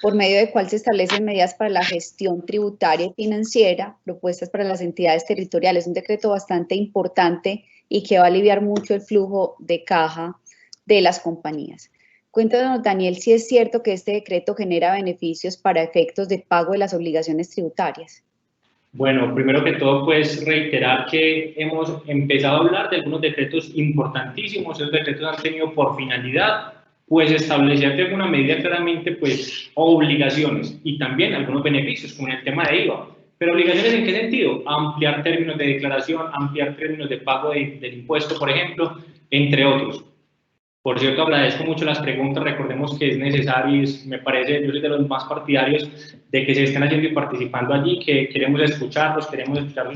por medio del cual se establecen medidas para la gestión tributaria y financiera, propuestas para las entidades territoriales. Un decreto bastante importante y que va a aliviar mucho el flujo de caja de las compañías. Cuéntanos, Daniel, si es cierto que este decreto genera beneficios para efectos de pago de las obligaciones tributarias. Bueno, primero que todo, pues reiterar que hemos empezado a hablar de algunos decretos importantísimos. Esos decretos han tenido por finalidad, pues, establecer de alguna medida claramente, pues, obligaciones y también algunos beneficios, como en el tema de IVA. Pero obligaciones, ¿en qué sentido? Ampliar términos de declaración, ampliar términos de pago del impuesto, por ejemplo, entre otros. Por cierto, agradezco mucho las preguntas, recordemos que es necesario, me parece, yo soy de los más partidarios de que se estén haciendo y participando allí, que queremos escuchar sus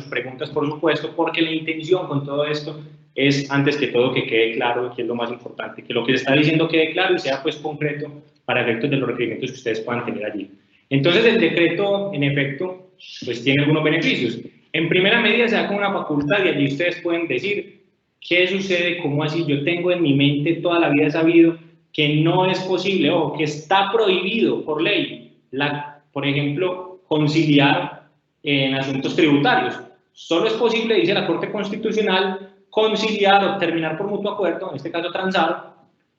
preguntas, por supuesto, porque la intención con todo esto es, antes que todo, que quede claro, que es lo más importante, que lo que se está diciendo quede claro y sea pues concreto para efectos de los requerimientos que ustedes puedan tener allí. Entonces, el decreto, en efecto, pues tiene algunos beneficios. En primera medida se da con una facultad y allí ustedes pueden decir, ¿qué sucede? ¿Cómo así? Yo tengo en mi mente toda la vida sabido que no es posible o que está prohibido por ley, por ejemplo, conciliar en asuntos tributarios. Solo es posible, dice la Corte Constitucional, conciliar o terminar por mutuo acuerdo, en este caso transar,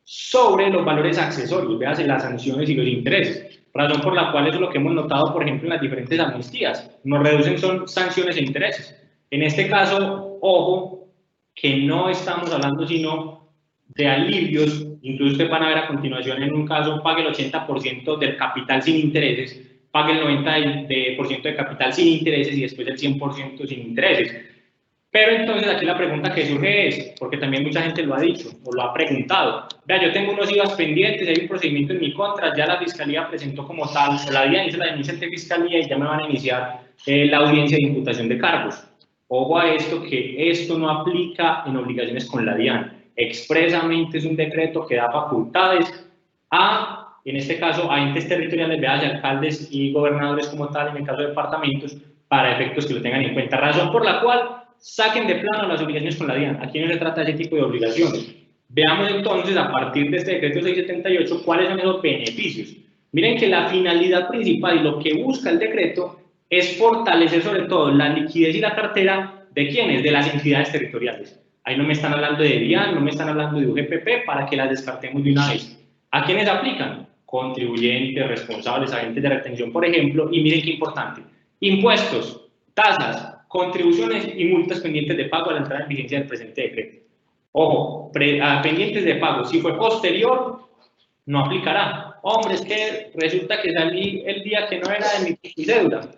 sobre los valores accesorios, véase las sanciones y los intereses. Razón por la cual eso es lo que hemos notado, por ejemplo, en las diferentes amnistías. Nos reducen son sanciones e intereses. En este caso, ojo, que no estamos hablando sino de alivios, incluso ustedes van a ver a continuación en un caso, pague el 80% del capital sin intereses, pague el 90% de capital sin intereses y después el 100% sin intereses. Pero entonces aquí la pregunta que surge es, porque también mucha gente lo ha dicho o lo ha preguntado, vea, yo tengo unos IVAs pendientes, hay un procedimiento en mi contra, ya la Fiscalía presentó como tal, o la DIAN hizo la denuncia ante Fiscalía y ya me van a iniciar la audiencia de imputación de cargos. Ojo a esto, que esto no aplica en obligaciones con la DIAN. Expresamente es un decreto que da facultades a, en este caso, a entes territoriales, veas, alcaldes y gobernadores como tal, en el caso de departamentos, para efectos que lo tengan en cuenta. Razón por la cual saquen de plano las obligaciones con la DIAN. Aquí no se trata de ese tipo de obligaciones. Veamos entonces, a partir de este decreto 678, cuáles son esos beneficios. Miren que la finalidad principal y lo que busca el decreto es fortalecer sobre todo la liquidez y la cartera de ¿quiénes? De las entidades territoriales. Ahí no me están hablando de DIAN, no me están hablando de UGPP para que las descartemos de una vez. ¿A quiénes aplican? Contribuyentes, responsables, agentes de retención, por ejemplo, y miren qué importante, impuestos, tasas, contribuciones y multas pendientes de pago a la entrada en vigencia del presente decreto. Ojo, pendientes de pago, si fue posterior, no aplicará. Hombre, es que resulta que salí el día que no era de mi cédula.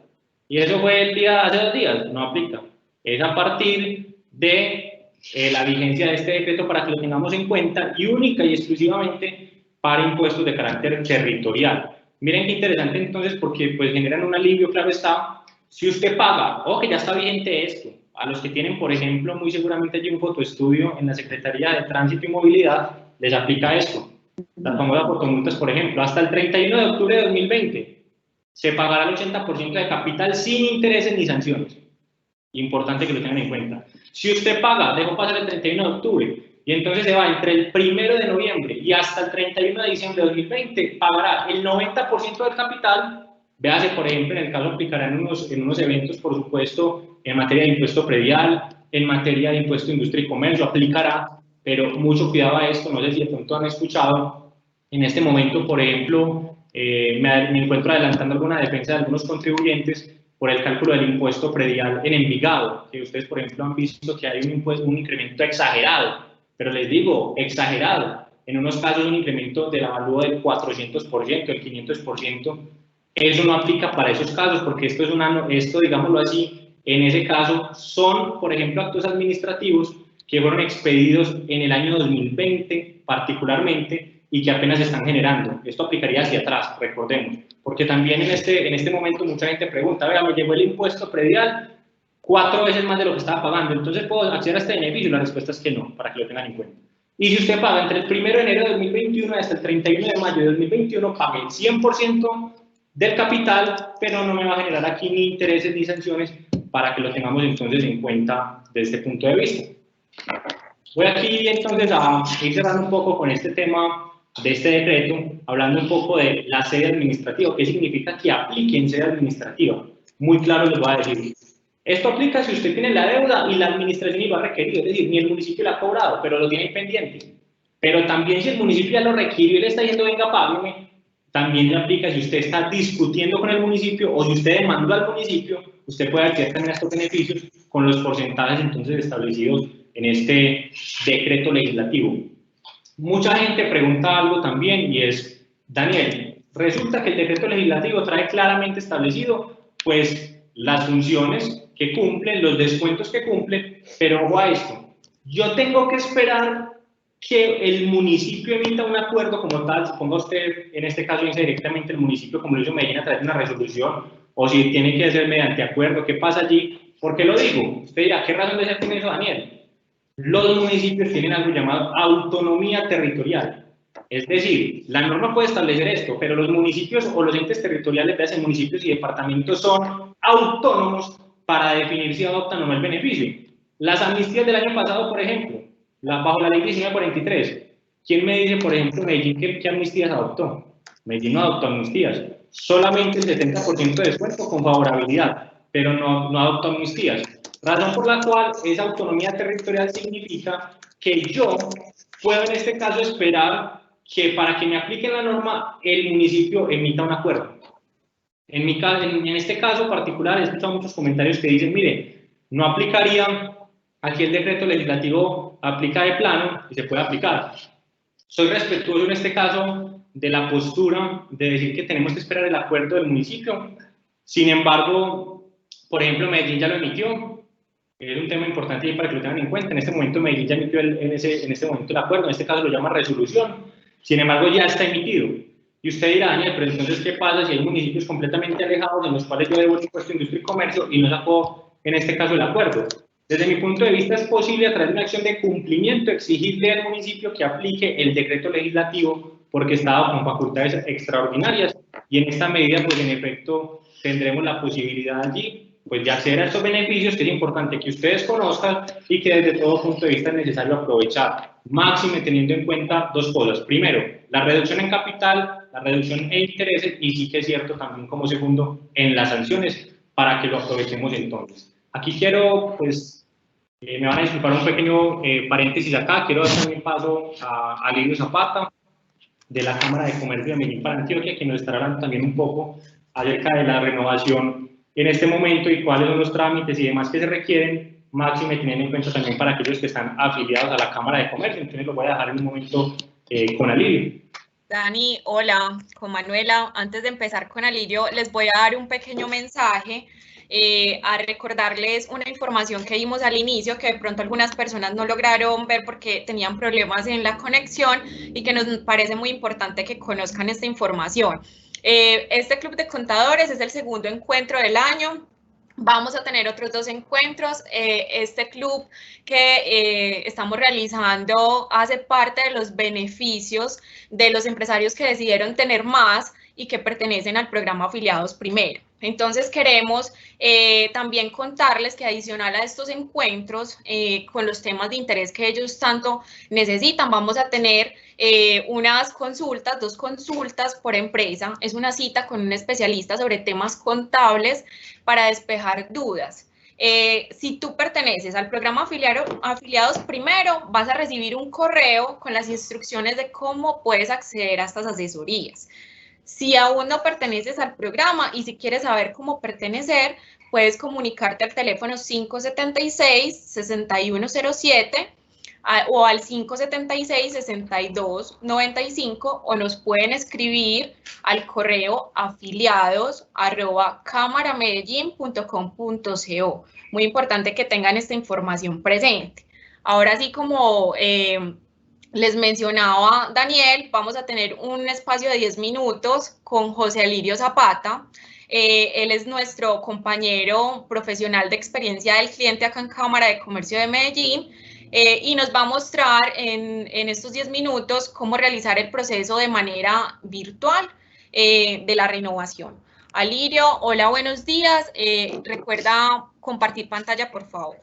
Y eso fue el día, hace 2 días, no aplica. Es a partir de la vigencia de este decreto para que lo tengamos en cuenta y única y exclusivamente para impuestos de carácter territorial. Miren qué interesante entonces porque pues generan un alivio, claro está. Si usted paga, que ya está vigente esto, a los que tienen, por ejemplo, muy seguramente hay un fotoestudio en la Secretaría de Tránsito y Movilidad, les aplica esto. Las famosas fotomultas, por ejemplo, hasta el 31 de octubre de 2020 se pagará el 80% de capital sin intereses ni sanciones. Importante que lo tengan en cuenta. Si usted paga, dejo pasar el 31 de octubre y entonces se va entre el 1 de noviembre y hasta el 31 de diciembre de 2020, pagará el 90% del capital. Véase, por ejemplo, en el caso aplicará en unos eventos, por supuesto, en materia de impuesto predial, en materia de impuesto de industria y comercio, aplicará, pero mucho cuidado a esto, no sé si de pronto han escuchado, en este momento, por ejemplo, me encuentro adelantando alguna defensa de algunos contribuyentes por el cálculo del impuesto predial en Envigado, que ustedes, por ejemplo, han visto que hay un incremento exagerado, pero les digo, exagerado, en unos casos un incremento del avalúo del 400%, del 500%, eso no aplica para esos casos, porque esto, digámoslo así, en ese caso son, por ejemplo, actos administrativos que fueron expedidos en el año 2020 particularmente y que apenas se están generando. Esto aplicaría hacia atrás, recordemos, porque también en este momento mucha gente pregunta, vea, me llegó el impuesto predial 4 veces más de lo que estaba pagando, entonces ¿puedo acceder a este beneficio? La respuesta es que no, para que lo tengan en cuenta. Y si usted paga entre el 1 de enero de 2021 hasta el 31 de mayo de 2021, pague el 100% del capital, pero no me va a generar aquí ni intereses ni sanciones, para que lo tengamos entonces en cuenta desde este punto de vista. Voy aquí entonces a ir cerrando un poco con este tema de este decreto, hablando un poco de la sede administrativa. ¿Qué significa que aplique en sede administrativa? Muy claro les voy a decir. Esto aplica si usted tiene la deuda y la administración lo ha requerido, es decir, ni el municipio la ha cobrado, pero lo tiene pendiente. Pero también si el municipio ya lo requirió y le está diciendo, venga, págame, también le aplica si usted está discutiendo con el municipio o si usted demandó al municipio, usted puede acceder también a estos beneficios con los porcentajes entonces establecidos en este decreto legislativo. Mucha gente pregunta algo también y es, Daniel, resulta que el decreto legislativo trae claramente establecido pues las funciones que cumplen, los descuentos que cumplen, pero ojo a esto, yo tengo que esperar que el municipio emita un acuerdo como tal, suponga usted, en este caso dice directamente el municipio, como lo hizo Medellín a través de una resolución, o si tiene que ser mediante acuerdo, ¿qué pasa allí? ¿Por qué lo digo? Usted dirá, ¿qué razón de ser tiene eso, Daniel? Los municipios tienen algo llamado autonomía territorial. Es decir, la norma puede establecer esto, pero los municipios o los entes territoriales, vean, municipios y departamentos son autónomos para definir si adoptan o no el beneficio. Las amnistías del año pasado, por ejemplo, bajo la ley 1943, ¿quién me dice, por ejemplo, Medellín qué amnistías adoptó? Medellín no adoptó amnistías, solamente el 70% de descuento con favorabilidad, pero no adoptó amnistías. Razón por la cual esa autonomía territorial significa que yo puedo en este caso esperar que para que me apliquen la norma el municipio emita un acuerdo. En este caso particular he escuchado muchos comentarios que dicen, mire, no aplicaría, aquí el decreto legislativo aplica de plano y se puede aplicar. Soy respetuoso en este caso de la postura de decir que tenemos que esperar el acuerdo del municipio. Sin embargo, por ejemplo, Medellín ya lo emitió. Es un tema importante para que lo tengan en cuenta. En este momento Medellín ya emitió en este momento el acuerdo, en este caso lo llama resolución. Sin embargo, ya está emitido. Y usted dirá, Daniel, pero entonces, ¿qué pasa si hay municipios completamente alejados en los cuales yo debo el impuesto de industria y comercio y no sacó, en este caso, el acuerdo? Desde mi punto de vista, es posible a través de una acción de cumplimiento exigirle al municipio que aplique el decreto legislativo porque está dado con facultades extraordinarias y en esta medida, pues en efecto, tendremos la posibilidad allí pues de acceder a estos beneficios que es importante que ustedes conozcan y que desde todo punto de vista es necesario aprovechar, máxime teniendo en cuenta dos cosas. Primero, la reducción en capital, la reducción en intereses y sí que es cierto también como segundo en las sanciones para que lo aprovechemos entonces. Aquí quiero, pues, me van a disculpar un pequeño paréntesis acá, quiero dar también paso a Lidio Zapata de la Cámara de Comercio de Medellín para Antioquia, que nos estará hablando también un poco acerca de la renovación en este momento y cuáles son los trámites y demás que se requieren, máxime teniendo en cuenta también para aquellos que están afiliados a la Cámara de Comercio. Entonces lo voy a dejar en un momento con Alirio. Dani, hola, con Manuela. Antes de empezar con Alirio, les voy a dar un pequeño mensaje a recordarles una información que dimos al inicio que de pronto algunas personas no lograron ver porque tenían problemas en la conexión y que nos parece muy importante que conozcan esta información. Este Club de Contadores es el segundo encuentro del año. Vamos a tener otros 2 encuentros. Este club que estamos realizando hace parte de los beneficios de los empresarios que decidieron tener más y que pertenecen al programa Afiliados Primero. Entonces queremos también contarles que adicional a estos encuentros con los temas de interés que ellos tanto necesitan, vamos a tener unas consultas, 2 consultas por empresa. Es una cita con un especialista sobre temas contables para despejar dudas. Si tú perteneces al programa Afiliados Primero, vas a recibir un correo con las instrucciones de cómo puedes acceder a estas asesorías. Si aún no perteneces al programa y si quieres saber cómo pertenecer, puedes comunicarte al teléfono 576-6107 o al 576-6295 o nos pueden escribir al correo afiliados@cámaramedellin.com.co. Muy importante que tengan esta información presente. Ahora sí, como les mencionaba Daniel, vamos a tener un espacio de 10 minutos con José Alirio Zapata. Él es nuestro compañero profesional de experiencia del cliente acá en Cámara de Comercio de Medellín y nos va a mostrar en estos 10 minutos cómo realizar el proceso de manera virtual de la renovación. Alirio, hola, buenos días. Recuerda compartir pantalla, por favor.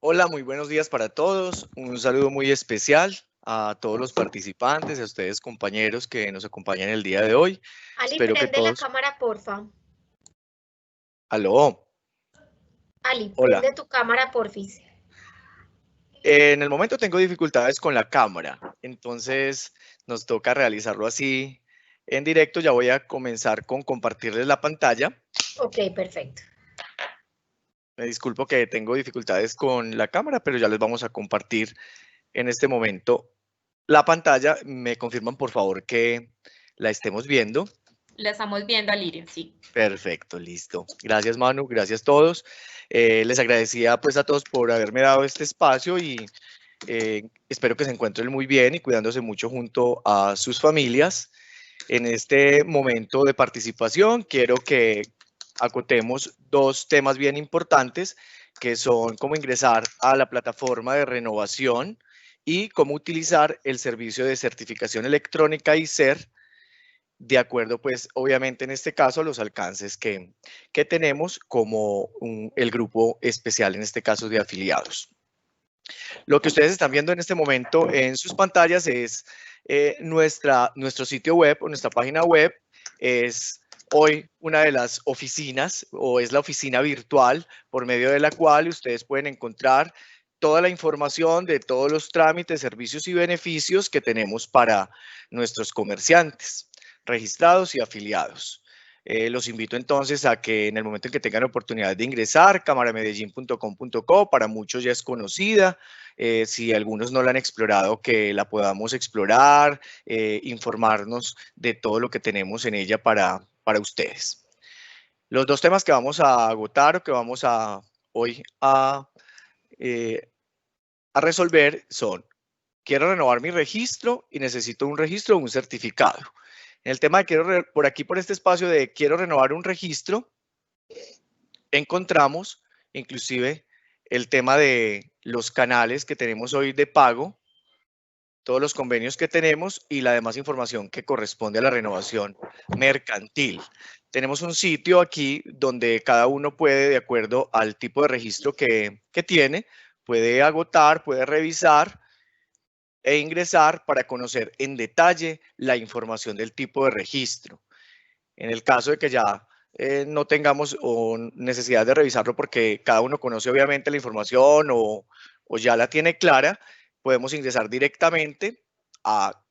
Hola, muy buenos días para todos. Un saludo muy especial a todos los participantes, a ustedes compañeros que nos acompañan el día de hoy. Ali, Espero que prende todos... la cámara, porfa. Aló. Ali, Hola. prende tu cámara, porfis. En el momento tengo dificultades con la cámara, entonces nos toca realizarlo así en directo. Ya voy a comenzar con compartirles la pantalla. Ok, perfecto. Me disculpo que tengo dificultades con la cámara, pero ya les vamos a compartir en este momento la pantalla. Me confirman, por favor, que la estemos viendo. La estamos viendo, Alirio, sí. Perfecto, listo. Gracias, Manu, gracias a todos. Les agradecía pues a todos por haberme dado este espacio y espero que se encuentren muy bien y cuidándose mucho junto a sus familias. En este momento de participación quiero que acotemos dos temas bien importantes, que son cómo ingresar a la plataforma de renovación y cómo utilizar el servicio de certificación electrónica ICER, de acuerdo, pues, obviamente, en este caso, a los alcances que tenemos como el grupo especial, en este caso, de afiliados. Lo que ustedes están viendo en este momento en sus pantallas es nuestro sitio web o nuestra página web. Es hoy una de las oficinas o es la oficina virtual por medio de la cual ustedes pueden encontrar toda la información de todos los trámites, servicios y beneficios que tenemos para nuestros comerciantes registrados y afiliados. Los invito entonces a que en el momento en que tengan oportunidad de ingresar, cámaramedellín.com.co, para muchos ya es conocida. Si algunos no la han explorado, que la podamos explorar, informarnos de todo lo que tenemos en ella para ustedes. Los dos temas que vamos a agotar o que vamos hoy a resolver son: quiero renovar mi registro y necesito un registro o un certificado. En el tema de por este espacio de quiero renovar un registro, encontramos inclusive el tema de los canales que tenemos hoy de pago, todos los convenios que tenemos y la demás información que corresponde a la renovación mercantil. Tenemos un sitio aquí donde cada uno puede, de acuerdo al tipo de registro que tiene, puede agotar, puede revisar e ingresar para conocer en detalle la información del tipo de registro. En el caso de que ya no tengamos necesidad de revisarlo porque cada uno conoce obviamente la información o ya la tiene clara, podemos ingresar directamente a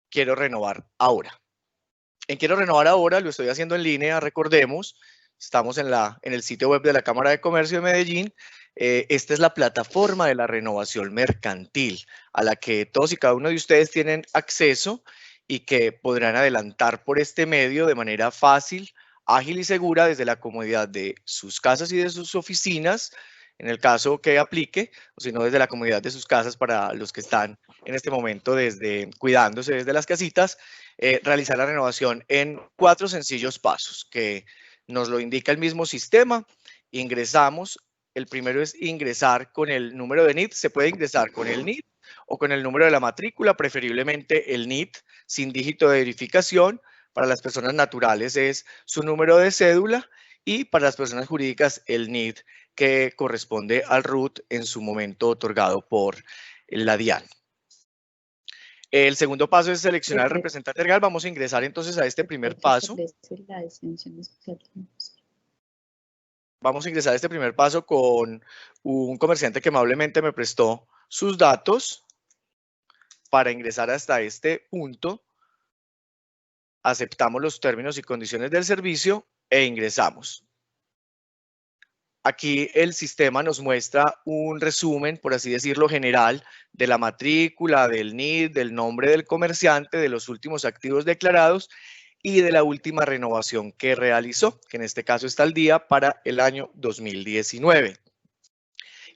quiero renovar ahora. En quiero renovar ahora lo estoy haciendo en línea, recordemos, estamos en el sitio web de la Cámara de Comercio de Medellín. Esta es la plataforma de la renovación mercantil a la que todos y cada uno de ustedes tienen acceso y que podrán adelantar por este medio de manera fácil, ágil y segura desde la comodidad de sus casas y de sus oficinas, en el caso que aplique, o si no desde la comodidad de sus casas para los que están en este momento cuidándose desde las casitas, realizar la renovación en 4 sencillos pasos que nos lo indica el mismo sistema. Ingresamos. El primero es ingresar con el número de NIT. Se puede ingresar con el NIT o con el número de la matrícula, preferiblemente el NIT sin dígito de verificación. Para las personas naturales es su número de cédula y para las personas jurídicas el NIT que corresponde al RUT en su momento otorgado por la DIAN. El segundo paso es seleccionar el representante legal. Vamos a ingresar entonces a este primer paso. Vamos a ingresar a este primer paso con un comerciante que amablemente me prestó sus datos para ingresar hasta este punto. Aceptamos los términos y condiciones del servicio e ingresamos. Aquí el sistema nos muestra un resumen, por así decirlo, general de la matrícula, del NID, del nombre del comerciante, de los últimos activos declarados y de la última renovación que realizó, que en este caso está al día para el año 2019.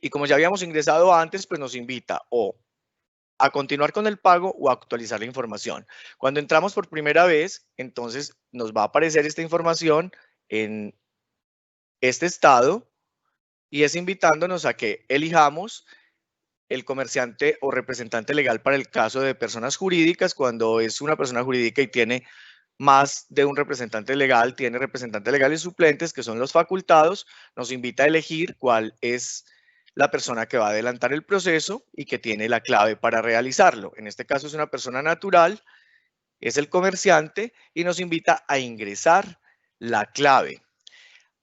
Y como ya habíamos ingresado antes, pues nos invita o a continuar con el pago o a actualizar la información. Cuando entramos por primera vez, entonces nos va a aparecer esta información en este estado y es invitándonos a que elijamos el comerciante o representante legal para el caso de personas jurídicas. Cuando es una persona jurídica y tiene más de un representante legal, tiene representantes legales suplentes, que son los facultados, nos invita a elegir cuál es la persona que va a adelantar el proceso y que tiene la clave para realizarlo. En este caso es una persona natural, es el comerciante y nos invita a ingresar la clave.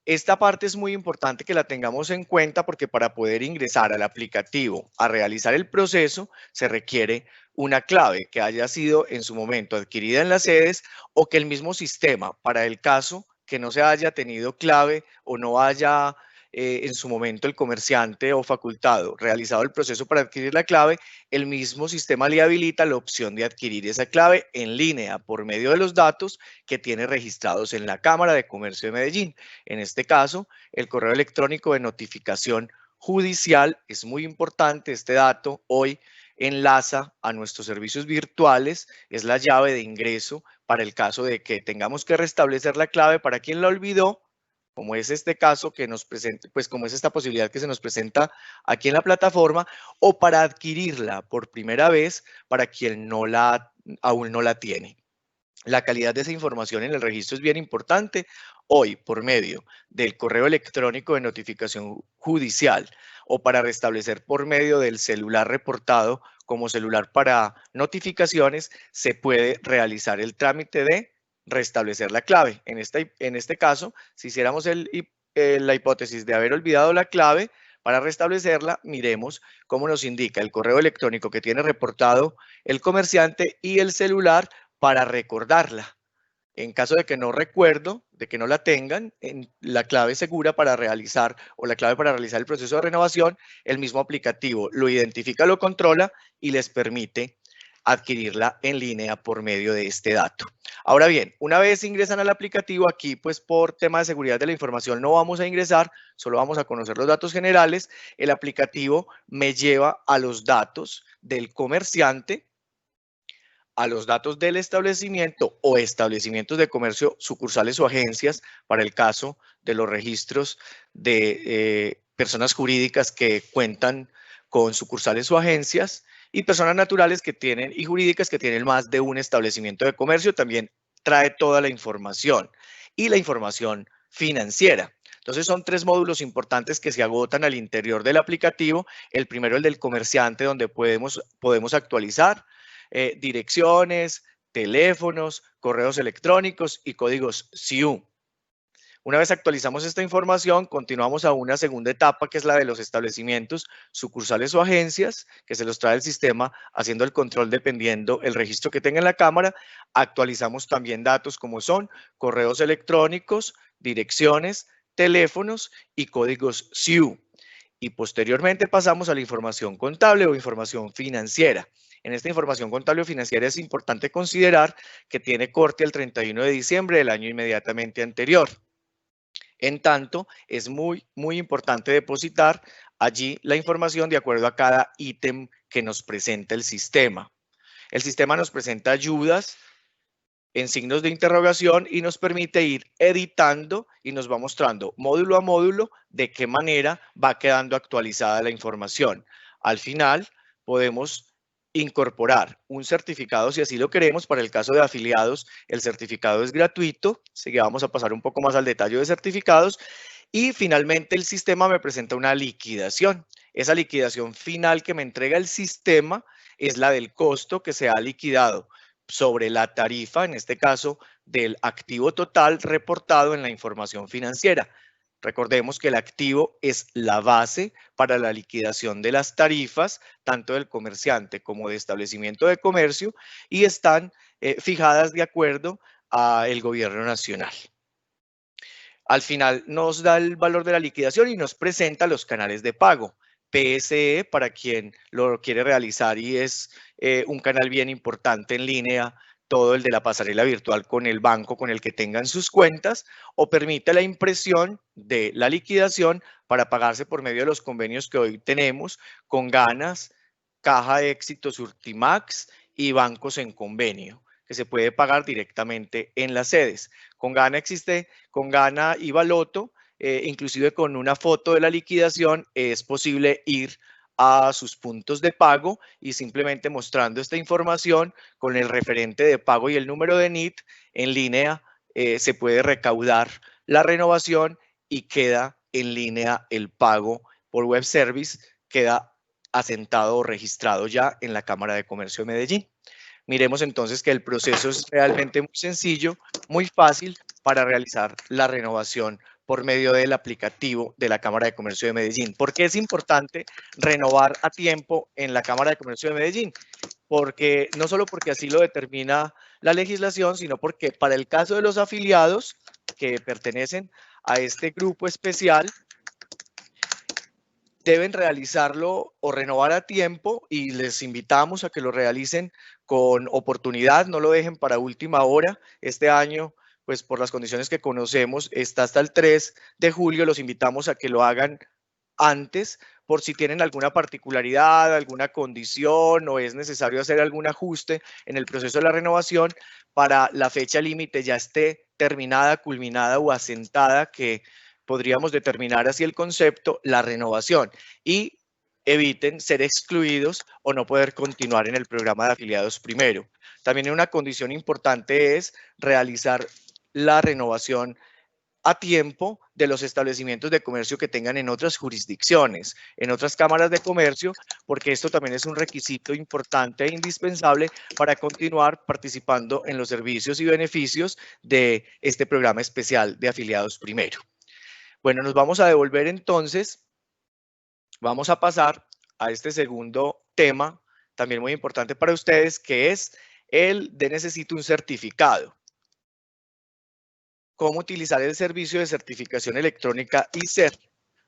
Esta parte es muy importante que la tengamos en cuenta porque para poder ingresar al aplicativo a realizar el proceso se requiere una clave que haya sido en su momento adquirida en las sedes o que el mismo sistema, para el caso que no se haya tenido clave o no haya en su momento el comerciante o facultado realizado el proceso para adquirir la clave, el mismo sistema le habilita la opción de adquirir esa clave en línea por medio de los datos que tiene registrados en la Cámara de Comercio de Medellín. En este caso, el correo electrónico de notificación judicial es muy importante. Este dato hoy enlaza a nuestros servicios virtuales, es la llave de ingreso para el caso de que tengamos que restablecer la clave para quien la olvidó, como es este caso que nos presenta, pues como es esta posibilidad que se nos presenta aquí en la plataforma, o para adquirirla por primera vez para quien aún no la tiene. La calidad de esa información en el registro es bien importante. Hoy, por medio del correo electrónico de notificación judicial o para restablecer por medio del celular reportado como celular para notificaciones, se puede realizar el trámite de restablecer la clave. En este caso, si hiciéramos la hipótesis de haber olvidado la clave, para restablecerla, miremos cómo nos indica el correo electrónico que tiene reportado el comerciante y el celular para recordarla. En caso de que no recuerdo, de que no la tengan, la clave segura para realizar o la clave para realizar el proceso de renovación, el mismo aplicativo lo identifica, lo controla y les permite adquirirla en línea por medio de este dato. Ahora bien, una vez ingresan al aplicativo, aquí pues por tema de seguridad de la información no vamos a ingresar, solo vamos a conocer los datos generales. El aplicativo me lleva a los datos del comerciante, a los datos del establecimiento o establecimientos de comercio, sucursales o agencias, para el caso de los registros de personas jurídicas que cuentan con sucursales o agencias, y personas naturales que tienen y jurídicas que tienen más de un establecimiento de comercio. También trae toda la información y la información financiera. Entonces son tres módulos importantes que se agotan al interior del aplicativo. El primero, el del comerciante, donde podemos actualizar direcciones, teléfonos, correos electrónicos y códigos SIU. Una vez actualizamos esta información, continuamos a una segunda etapa, que es la de los establecimientos, sucursales o agencias, que se los trae el sistema haciendo el control dependiendo el registro que tenga en la Cámara. Actualizamos también datos como son correos electrónicos, direcciones, teléfonos y códigos SIU. Y posteriormente pasamos a la información contable o información financiera. En esta información contable o financiera es importante considerar que tiene corte el 31 de diciembre del año inmediatamente anterior. En tanto, es muy importante depositar allí la información de acuerdo a cada ítem que nos presenta el sistema. El sistema nos presenta ayudas en signos de interrogación y nos permite ir editando y nos va mostrando módulo a módulo de qué manera va quedando actualizada la información. Al final podemos incorporar un certificado si así lo queremos. Para el caso de afiliados, el certificado es gratuito, así que vamos a pasar un poco más al detalle de certificados. Y finalmente el sistema me presenta una liquidación. Esa liquidación final que me entrega el sistema es la del costo que se ha liquidado sobre la tarifa, en este caso del activo total reportado en la información financiera. Recordemos que el activo es la base para la liquidación de las tarifas, tanto del comerciante como de establecimiento de comercio, y están fijadas de acuerdo al gobierno nacional. Al final nos da el valor de la liquidación y nos presenta los canales de pago. PSE para quien lo quiere realizar y es un canal bien importante en línea todo el de la pasarela virtual con el banco con el que tengan sus cuentas, o permite la impresión de la liquidación para pagarse por medio de los convenios que hoy tenemos con Ganas, Caja Éxito, Surtimax y bancos en convenio, que se puede pagar directamente en las sedes. Con Gana y Baloto, inclusive con una foto de la liquidación, es posible ir a sus puntos de pago y simplemente mostrando esta información con el referente de pago y el número de NIT en línea, se puede recaudar la renovación y queda en línea el pago por web service, queda asentado o registrado ya en la Cámara de Comercio de Medellín. Miremos entonces que el proceso es realmente muy sencillo, muy fácil para realizar la renovación por medio del aplicativo de la Cámara de Comercio de Medellín. ¿Por qué es importante renovar a tiempo en la Cámara de Comercio de Medellín? Porque no solo porque así lo determina la legislación, sino porque para el caso de los afiliados que pertenecen a este grupo especial, deben realizarlo o renovar a tiempo y les invitamos a que lo realicen con oportunidad, no lo dejen para última hora. Este año, pues por las condiciones que conocemos, está hasta el 3 de julio, los invitamos a que lo hagan antes, por si tienen alguna particularidad, alguna condición o es necesario hacer algún ajuste en el proceso de la renovación, para la fecha límite ya esté terminada, culminada o asentada, que podríamos determinar así el concepto, la renovación, y eviten ser excluidos o no poder continuar en el programa de afiliados primero. También una condición importante es realizar la renovación a tiempo de los establecimientos de comercio que tengan en otras jurisdicciones, en otras cámaras de comercio, porque esto también es un requisito importante e indispensable para continuar participando en los servicios y beneficios de este programa especial de afiliados primero. Bueno, nos vamos a devolver entonces, vamos a pasar a este segundo tema, también muy importante para ustedes, que es el de necesito un certificado. ¿Cómo utilizar el servicio de certificación electrónica ICER?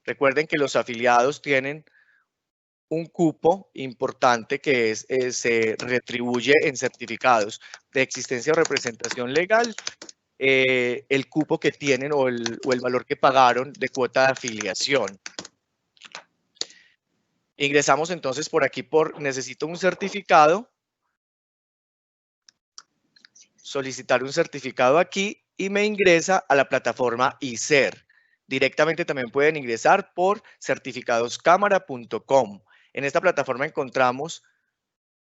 Recuerden que los afiliados tienen un cupo importante que se retribuye en certificados de existencia o representación legal, el cupo que tienen o el valor que pagaron de cuota de afiliación. Ingresamos entonces por aquí por necesito un certificado, solicitar un certificado aquí y me ingresa a la plataforma ICER. Directamente también pueden ingresar por certificadoscámara.com. En esta plataforma encontramos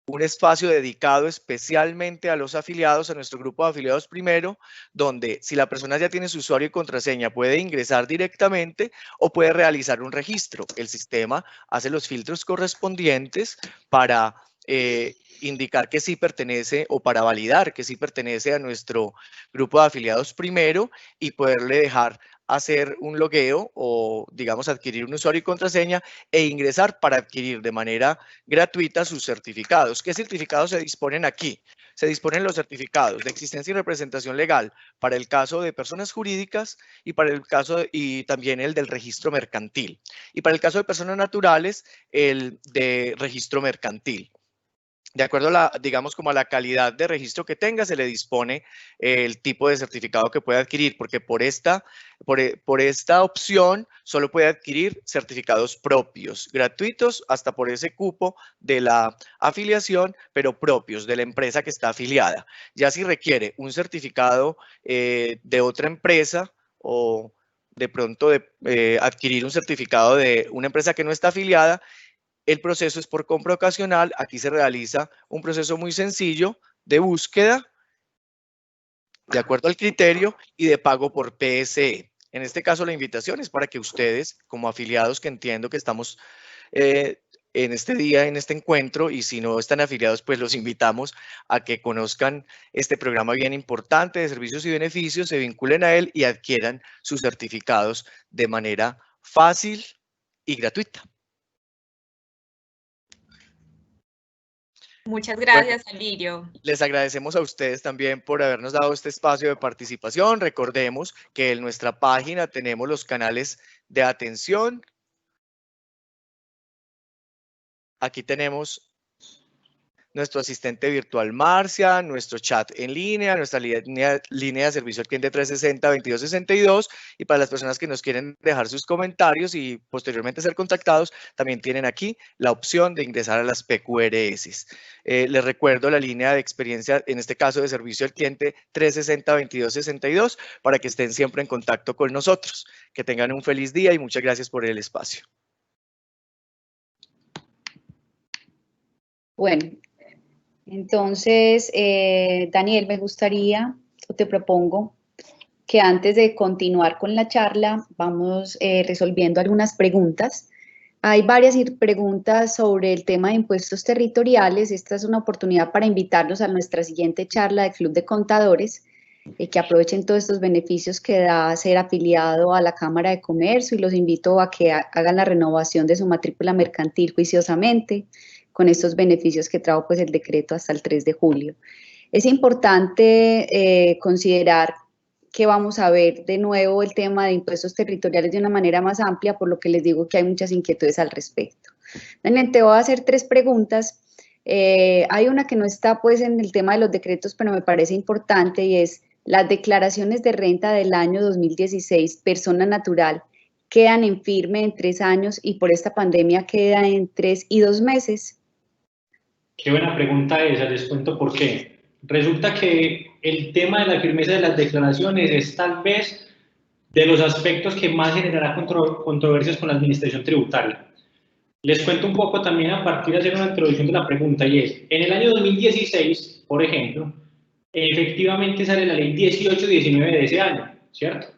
un espacio dedicado especialmente a los afiliados, a nuestro grupo de afiliados primero, donde si la persona ya tiene su usuario y contraseña puede ingresar directamente o puede realizar un registro. El sistema hace los filtros correspondientes para indicar que sí pertenece o para validar que sí pertenece a nuestro grupo de afiliados primero y poderle dejar hacer un logueo o, digamos, adquirir un usuario y contraseña e ingresar para adquirir de manera gratuita sus certificados. ¿Qué certificados se disponen aquí? Se disponen los certificados de existencia y representación legal para el caso de personas jurídicas y para el caso y también el del registro mercantil. Y para el caso de personas naturales, el de registro mercantil. De acuerdo a la, digamos, como a la calidad de registro que tenga, se le dispone el tipo de certificado que puede adquirir, porque por esta opción solo puede adquirir certificados propios, gratuitos, hasta por ese cupo de la afiliación, pero propios de la empresa que está afiliada. Ya si requiere un certificado de otra empresa o de pronto adquirir un certificado de una empresa que no está afiliada, el proceso es por compra ocasional. Aquí se realiza un proceso muy sencillo de búsqueda de acuerdo al criterio y de pago por PSE. En este caso, la invitación es para que ustedes, como afiliados, que entiendo que estamos en este día, en este encuentro, y si no están afiliados, pues los invitamos a que conozcan este programa bien importante de servicios y beneficios, se vinculen a él y adquieran sus certificados de manera fácil y gratuita. Muchas gracias, Alirio. Les agradecemos a ustedes también por habernos dado este espacio de participación. Recordemos que en nuestra página tenemos los canales de atención. Aquí tenemos nuestro asistente virtual Marcia, nuestro chat en línea, nuestra línea de servicio al cliente 360-2262, y para las personas que nos quieren dejar sus comentarios y posteriormente ser contactados, también tienen aquí la opción de ingresar a las PQRS. Les recuerdo la línea de experiencia, en este caso de servicio al cliente 360-2262, para que estén siempre en contacto con nosotros. Que tengan un feliz día y muchas gracias por el espacio. Bueno, entonces, Daniel, me gustaría, o te propongo, que antes de continuar con la charla, vamos resolviendo algunas preguntas. Hay varias preguntas sobre el tema de impuestos territoriales. Esta es una oportunidad para invitarlos a nuestra siguiente charla de Club de Contadores, que aprovechen todos estos beneficios que da ser afiliado a la Cámara de Comercio, y los invito a que hagan la renovación de su matrícula mercantil juiciosamente, con estos beneficios que trajo pues el decreto hasta el 3 de julio. Es importante considerar que vamos a ver de nuevo el tema de impuestos territoriales de una manera más amplia, por lo que les digo que hay muchas inquietudes al respecto. Daniel, te voy a hacer 3 preguntas. Hay una que no está pues en el tema de los decretos, pero me parece importante, y es: las declaraciones de renta del año 2016, persona natural, quedan en firme en 3 años y por esta pandemia quedan en 3 y 2 meses. Qué buena pregunta esa, les cuento por qué. Resulta que el tema de la firmeza de las declaraciones es tal vez de los aspectos que más generará controversias con la administración tributaria. Les cuento un poco también a partir de hacer una introducción de la pregunta, y es: en el año 2016, por ejemplo, efectivamente sale la ley 1819 de ese año, ¿cierto?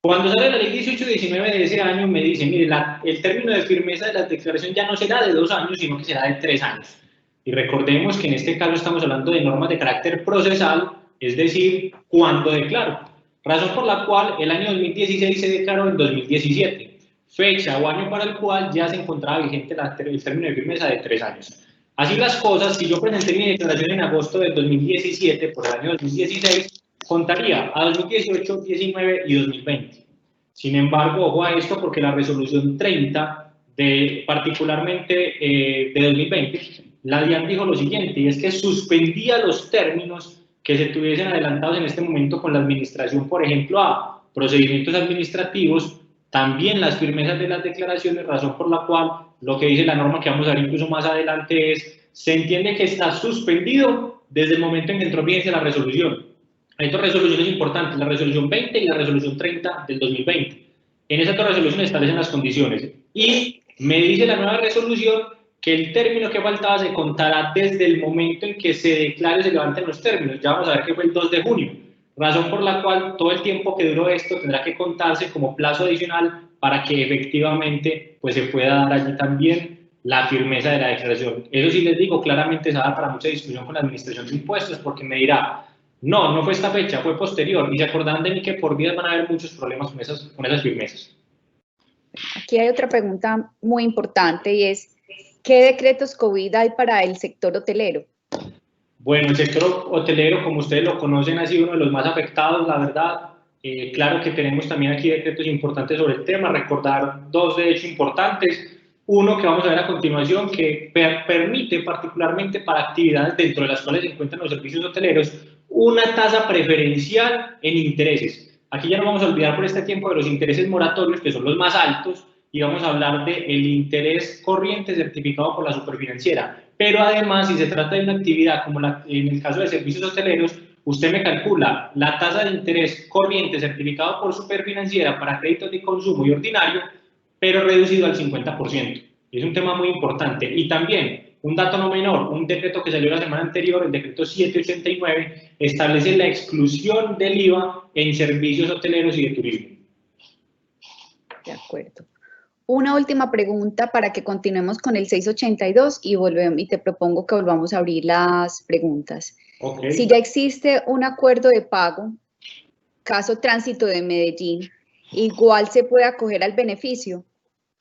Cuando sale la ley 1819 de ese año, me dicen, mire, el término de firmeza de la declaración ya no será de 2 años, sino que será de 3 años. Y recordemos que en este caso estamos hablando de normas de carácter procesal, es decir, cuando declaro. Razón por la cual el año 2016 se declaró en 2017, fecha o año para el cual ya se encontraba vigente el término de firmeza de 3 años. Así las cosas, si yo presenté mi declaración en agosto del 2017, por el año 2016, contaría a 2018, 19 y 2020. Sin embargo, ojo a esto, porque la resolución 30, particularmente de 2020, la DIAN dijo lo siguiente, y es que suspendía los términos que se tuviesen adelantados en este momento con la administración, por ejemplo, a procedimientos administrativos, también las firmezas de las declaraciones, razón por la cual lo que dice la norma que vamos a ver incluso más adelante es: se entiende que está suspendido desde el momento en que entró en vigencia la resolución. Hay 2 resoluciones importantes, la resolución 20 y la resolución 30 del 2020. En esas 2 resoluciones establecen las condiciones, y me dice la nueva resolución que el término que faltaba se contará desde el momento en que se declare y se levanten los términos. Ya vamos a ver que fue el 2 de junio, razón por la cual todo el tiempo que duró esto tendrá que contarse como plazo adicional para que efectivamente pues, se pueda dar allí también la firmeza de la declaración. Eso sí les digo, claramente se da para mucha discusión con la administración de impuestos, porque me dirá: no fue esta fecha, fue posterior, y se acordarán de mí que por vida van a haber muchos problemas con esas firmezas. Aquí hay otra pregunta muy importante, y es: ¿qué decretos COVID hay para el sector hotelero? Bueno, el sector hotelero, como ustedes lo conocen, ha sido uno de los más afectados, la verdad. Claro que tenemos también aquí decretos importantes sobre el tema. Recordar 2 de hecho importantes. Uno que vamos a ver a continuación, que permite particularmente para actividades dentro de las cuales se encuentran los servicios hoteleros una tasa preferencial en intereses. Aquí ya no vamos a olvidar por este tiempo de los intereses moratorios, que son los más altos, y vamos a hablar del interés corriente certificado por la superfinanciera. Pero además, si se trata de una actividad como en el caso de servicios hoteleros, usted me calcula la tasa de interés corriente certificado por superfinanciera para créditos de consumo y ordinario, pero reducido al 50%. Es un tema muy importante. Y también, un dato no menor, un decreto que salió la semana anterior, el decreto 789, establece la exclusión del IVA en servicios hoteleros y de turismo. De acuerdo. Una última pregunta para que continuemos con el 682 y te propongo que volvamos a abrir las preguntas. Okay. Si ya existe un acuerdo de pago, caso Tránsito de Medellín, ¿igual se puede acoger al beneficio?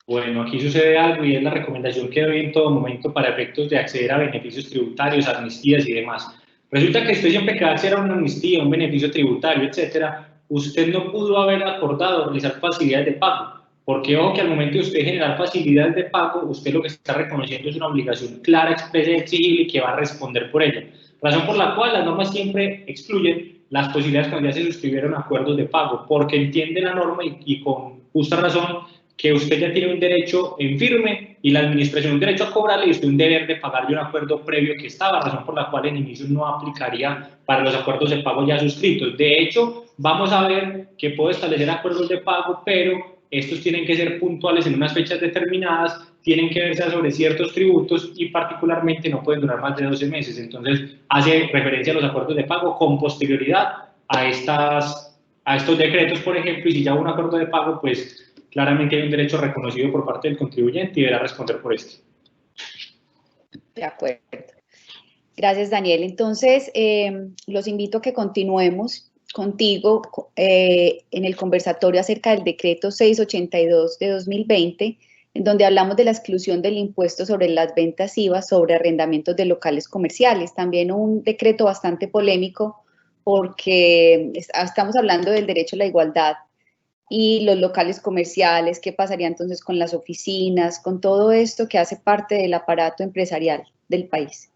Bueno, aquí sucede algo, y es la recomendación que doy en todo momento para efectos de acceder a beneficios tributarios, amnistías y demás. Resulta que usted siempre que va a hacer una amnistía, un beneficio tributario, etcétera, usted no pudo haber acordado realizar facilidades de pago. Porque ojo que al momento de usted generar facilidades de pago, usted lo que está reconociendo es una obligación clara, expresa y exigible y que va a responder por ella. Razón por la cual las normas siempre excluyen las posibilidades cuando ya se suscribieron acuerdos de pago, porque entiende la norma y con justa razón que usted ya tiene un derecho en firme y la administración un derecho a cobrarle y usted un deber de pagar de un acuerdo previo que estaba, razón por la cual en inicio no aplicaría para los acuerdos de pago ya suscritos. De hecho, vamos a ver que puedo establecer acuerdos de pago, pero estos tienen que ser puntuales en unas fechas determinadas, tienen que verse sobre ciertos tributos y particularmente no pueden durar más de 12 meses. Entonces, hace referencia a los acuerdos de pago con posterioridad a estos decretos, por ejemplo, y si ya hubo un acuerdo de pago, pues claramente hay un derecho reconocido por parte del contribuyente y deberá responder por este. De acuerdo. Gracias, Daniel. Entonces, los invito a que continuemos contigo en el conversatorio acerca del decreto 682 de 2020, en donde hablamos de la exclusión del impuesto sobre las ventas IVA sobre arrendamientos de locales comerciales. También un decreto bastante polémico porque estamos hablando del derecho a la igualdad y los locales comerciales, qué pasaría entonces con las oficinas, con todo esto que hace parte del aparato empresarial del país.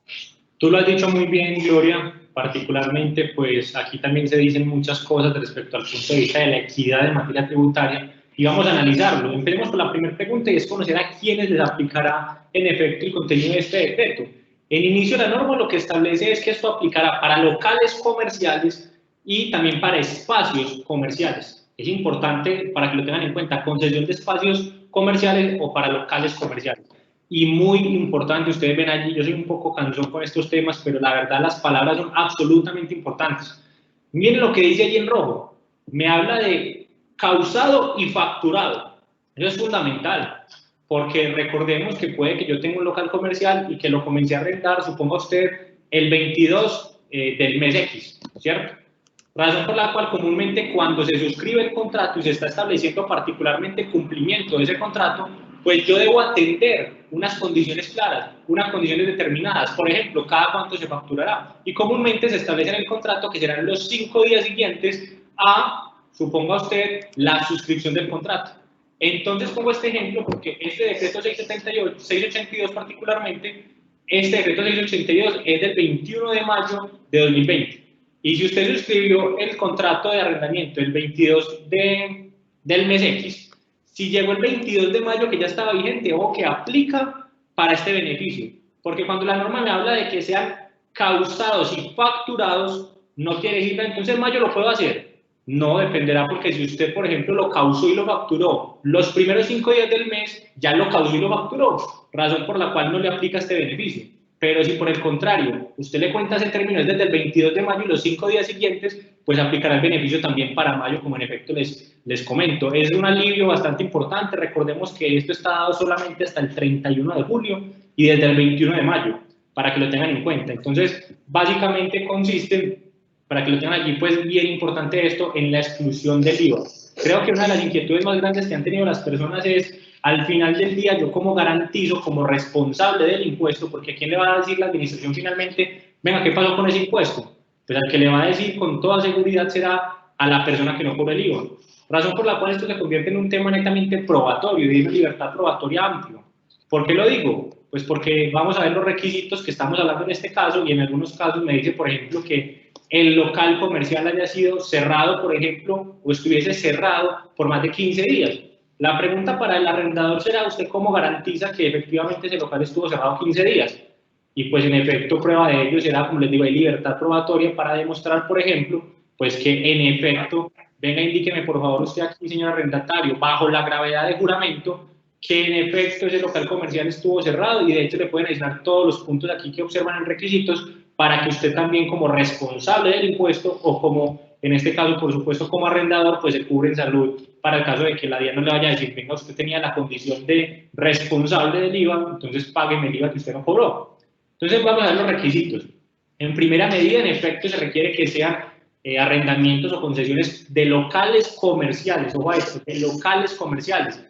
Tú lo has dicho muy bien, Gloria, particularmente, pues aquí también se dicen muchas cosas respecto al punto de vista de la equidad en materia tributaria y vamos a analizarlo. Empecemos por la primera pregunta y es conocer a quiénes les aplicará en efecto el contenido de este decreto. En inicio la norma lo que establece es que esto aplicará para locales comerciales y también para espacios comerciales. Es importante para que lo tengan en cuenta, concesión de espacios comerciales o para locales comerciales. Y muy importante, ustedes ven allí, yo soy un poco cansón con estos temas, pero la verdad las palabras son absolutamente importantes. Miren lo que dice allí en rojo, me habla de causado y facturado. Eso es fundamental, porque recordemos que puede que yo tenga un local comercial y que lo comencé a arrendar, suponga usted, el 22 del mes X, ¿cierto? Razón por la cual comúnmente cuando se suscribe el contrato y se está estableciendo particularmente cumplimiento de ese contrato, pues yo debo atender unas condiciones claras, unas condiciones determinadas, por ejemplo, cada cuánto se facturará. Y comúnmente se establece en el contrato que serán los 5 días siguientes a, suponga usted, la suscripción del contrato. Entonces pongo este ejemplo porque este decreto 682 particularmente, este decreto 682 es del 21 de mayo de 2020. Y si usted suscribió el contrato de arrendamiento el 22 del mes X, si llegó el 22 de mayo que ya estaba vigente, ojo que aplica para este beneficio. Porque cuando la norma me habla de que sean causados y facturados, no quiere decir, entonces en mayo lo puedo hacer. No, dependerá porque si usted, por ejemplo, lo causó y lo facturó los primeros 5 días del mes, ya lo causó y lo facturó, razón por la cual no le aplica este beneficio. Pero si por el contrario, usted le cuenta ese término es desde el 22 de mayo y los 5 días siguientes, pues aplicará el beneficio también para mayo, como en efecto les comento. Es un alivio bastante importante, recordemos que esto está dado solamente hasta el 31 de julio y desde el 21 de mayo, para que lo tengan en cuenta. Entonces, básicamente consiste, para que lo tengan allí, pues bien importante esto, en la exclusión del IVA. Creo que una de las inquietudes más grandes que han tenido las personas es, al final del día, yo como garantizo, como responsable del impuesto, porque ¿a quién le va a decir la administración finalmente, venga, ¿qué pasó con ese impuesto? Pues al que le va a decir con toda seguridad será a la persona que no cobre el IVA. Razón por la cual esto se convierte en un tema netamente probatorio, de una libertad probatoria amplia. ¿Por qué lo digo? Pues porque vamos a ver los requisitos que estamos hablando en este caso y en algunos casos me dice, por ejemplo, que el local comercial haya sido cerrado, por ejemplo, o estuviese cerrado por más de 15 días. La pregunta para el arrendador será, ¿usted cómo garantiza que efectivamente ese local estuvo cerrado 15 días? Y pues en efecto prueba de ello será, como les digo, hay libertad probatoria para demostrar, por ejemplo, pues que en efecto, venga, indíqueme por favor usted aquí, señor arrendatario, bajo la gravedad de juramento, que en efecto ese local comercial estuvo cerrado y de hecho le pueden aislar todos los puntos aquí que observan en requisitos para que usted también como responsable del impuesto o como, en este caso, por supuesto, como arrendador, pues se cubre en salud para el caso de que la DIAN no le vaya a decir, venga, usted tenía la condición de responsable del IVA, entonces págueme el IVA que usted no cobró. Entonces vamos a ver los requisitos. En primera medida, en efecto, se requiere que sean arrendamientos o concesiones de locales comerciales, ojo a esto, de locales comerciales,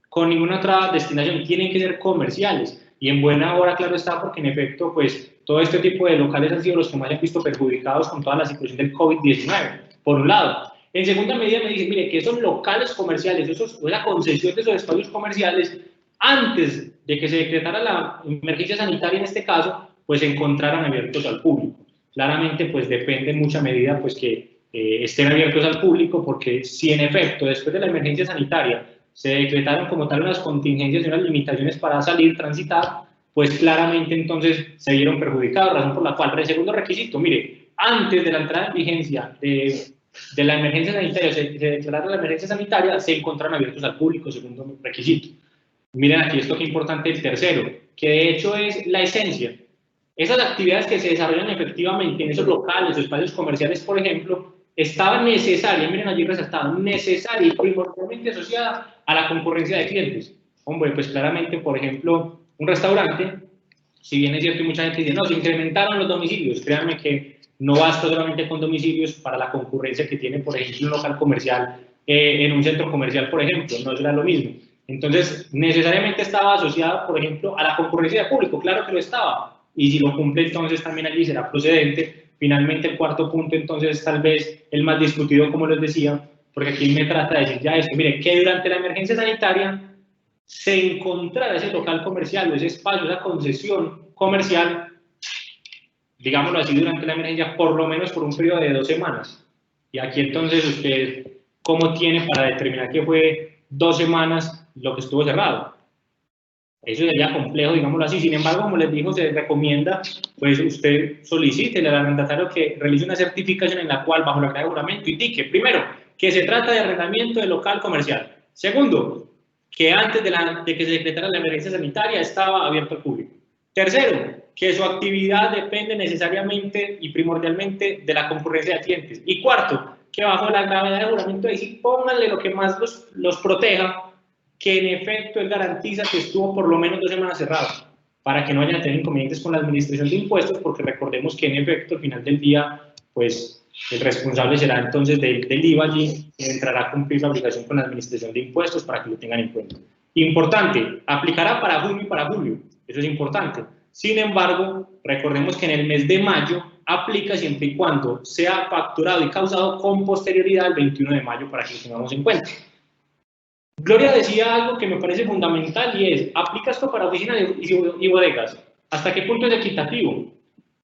con ninguna otra destinación, tienen que ser comerciales. Y en buena hora, claro está, porque en efecto, pues, todo este tipo de locales han sido los que más se han visto perjudicados con toda la situación del COVID-19, por un lado. En segunda medida me dicen, mire, que esos locales comerciales, la concesión de esos espacios comerciales, antes de que se decretara la emergencia sanitaria en este caso, pues se encontraran abiertos al público. Claramente, pues depende en mucha medida pues que estén abiertos al público, porque si en efecto, después de la emergencia sanitaria, se decretaron como tal unas contingencias y unas limitaciones para salir, transitar, pues claramente entonces se vieron perjudicados, razón por la cual, el segundo requisito, mire, antes de la entrada en vigencia de la emergencia sanitaria, se declarara la emergencia sanitaria, se encontraron abiertos al público, segundo requisito. Miren aquí esto que importante, el tercero, que de hecho es la esencia. Esas actividades que se desarrollan efectivamente en esos locales o espacios comerciales, por ejemplo, estaban necesarias, miren allí resaltado, necesaria y primordialmente asociada a la concurrencia de clientes. Hombre, pues claramente, por ejemplo, un restaurante, si bien es cierto y mucha gente dice, no, se incrementaron los domicilios, créanme que no basta solamente con domicilios para la concurrencia que tiene, por ejemplo, un local comercial en un centro comercial, por ejemplo, no será lo mismo. Entonces, necesariamente estaba asociado, por ejemplo, a la concurrencia de público, claro que lo estaba, y si lo cumple, entonces también allí será procedente. Finalmente, el cuarto punto, entonces, tal vez el más discutido, como les decía, porque aquí me trata de decir ya esto, mire, que durante la emergencia sanitaria se encontrara ese local comercial o ese espacio, esa concesión comercial, digámoslo así, durante la emergencia, por lo menos por un periodo de 2 semanas. Y aquí entonces usted, ¿cómo tiene para determinar que fue 2 semanas lo que estuvo cerrado? Eso sería complejo, digámoslo así. Sin embargo, como les digo, se recomienda, pues usted solicite al arrendatario que realice una certificación en la cual, bajo la clave de juramento, indique, primero, que se trata de arrendamiento de local comercial. Segundo, que antes de que se decretara la emergencia sanitaria estaba abierto al público. Tercero, que su actividad depende necesariamente y primordialmente de la concurrencia de clientes. Y cuarto, que bajo la gravedad de juramento, ahí sí pónganle lo que más los proteja, que en efecto él garantiza que estuvo por lo menos 2 semanas cerrado, para que no vayan a tener inconvenientes con la administración de impuestos, porque recordemos que en efecto al final del día, pues el responsable será entonces del IVA allí, y entrará a cumplir la obligación con la administración de impuestos para que lo tengan en cuenta. Importante, aplicará para junio y para julio, eso es importante. Sin embargo, recordemos que en el mes de mayo aplica siempre y cuando sea facturado y causado con posterioridad al 21 de mayo para que lo tengamos en cuenta. Gloria decía algo que me parece fundamental y es, aplica esto para oficinas y bodegas. ¿Hasta qué punto es equitativo?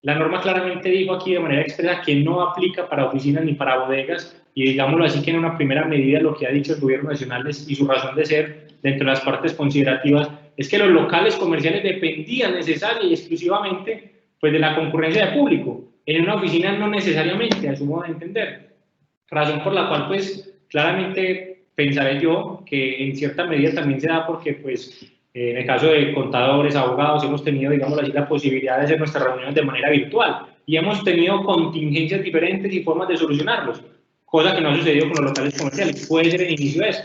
La norma claramente dijo aquí de manera expresa que no aplica para oficinas ni para bodegas y digámoslo así que en una primera medida lo que ha dicho el gobierno nacional y su razón de ser dentro de las partes considerativas es que los locales comerciales dependían necesaria y exclusivamente pues, de la concurrencia de público. En una oficina no necesariamente, a su modo de entender. Razón por la cual pues claramente pensaré yo que en cierta medida también se da porque, pues, en el caso de contadores, abogados, hemos tenido, digamos así, la posibilidad de hacer nuestras reuniones de manera virtual y hemos tenido contingencias diferentes y formas de solucionarlos, cosa que no ha sucedido con los locales comerciales. Puede ser el inicio de eso.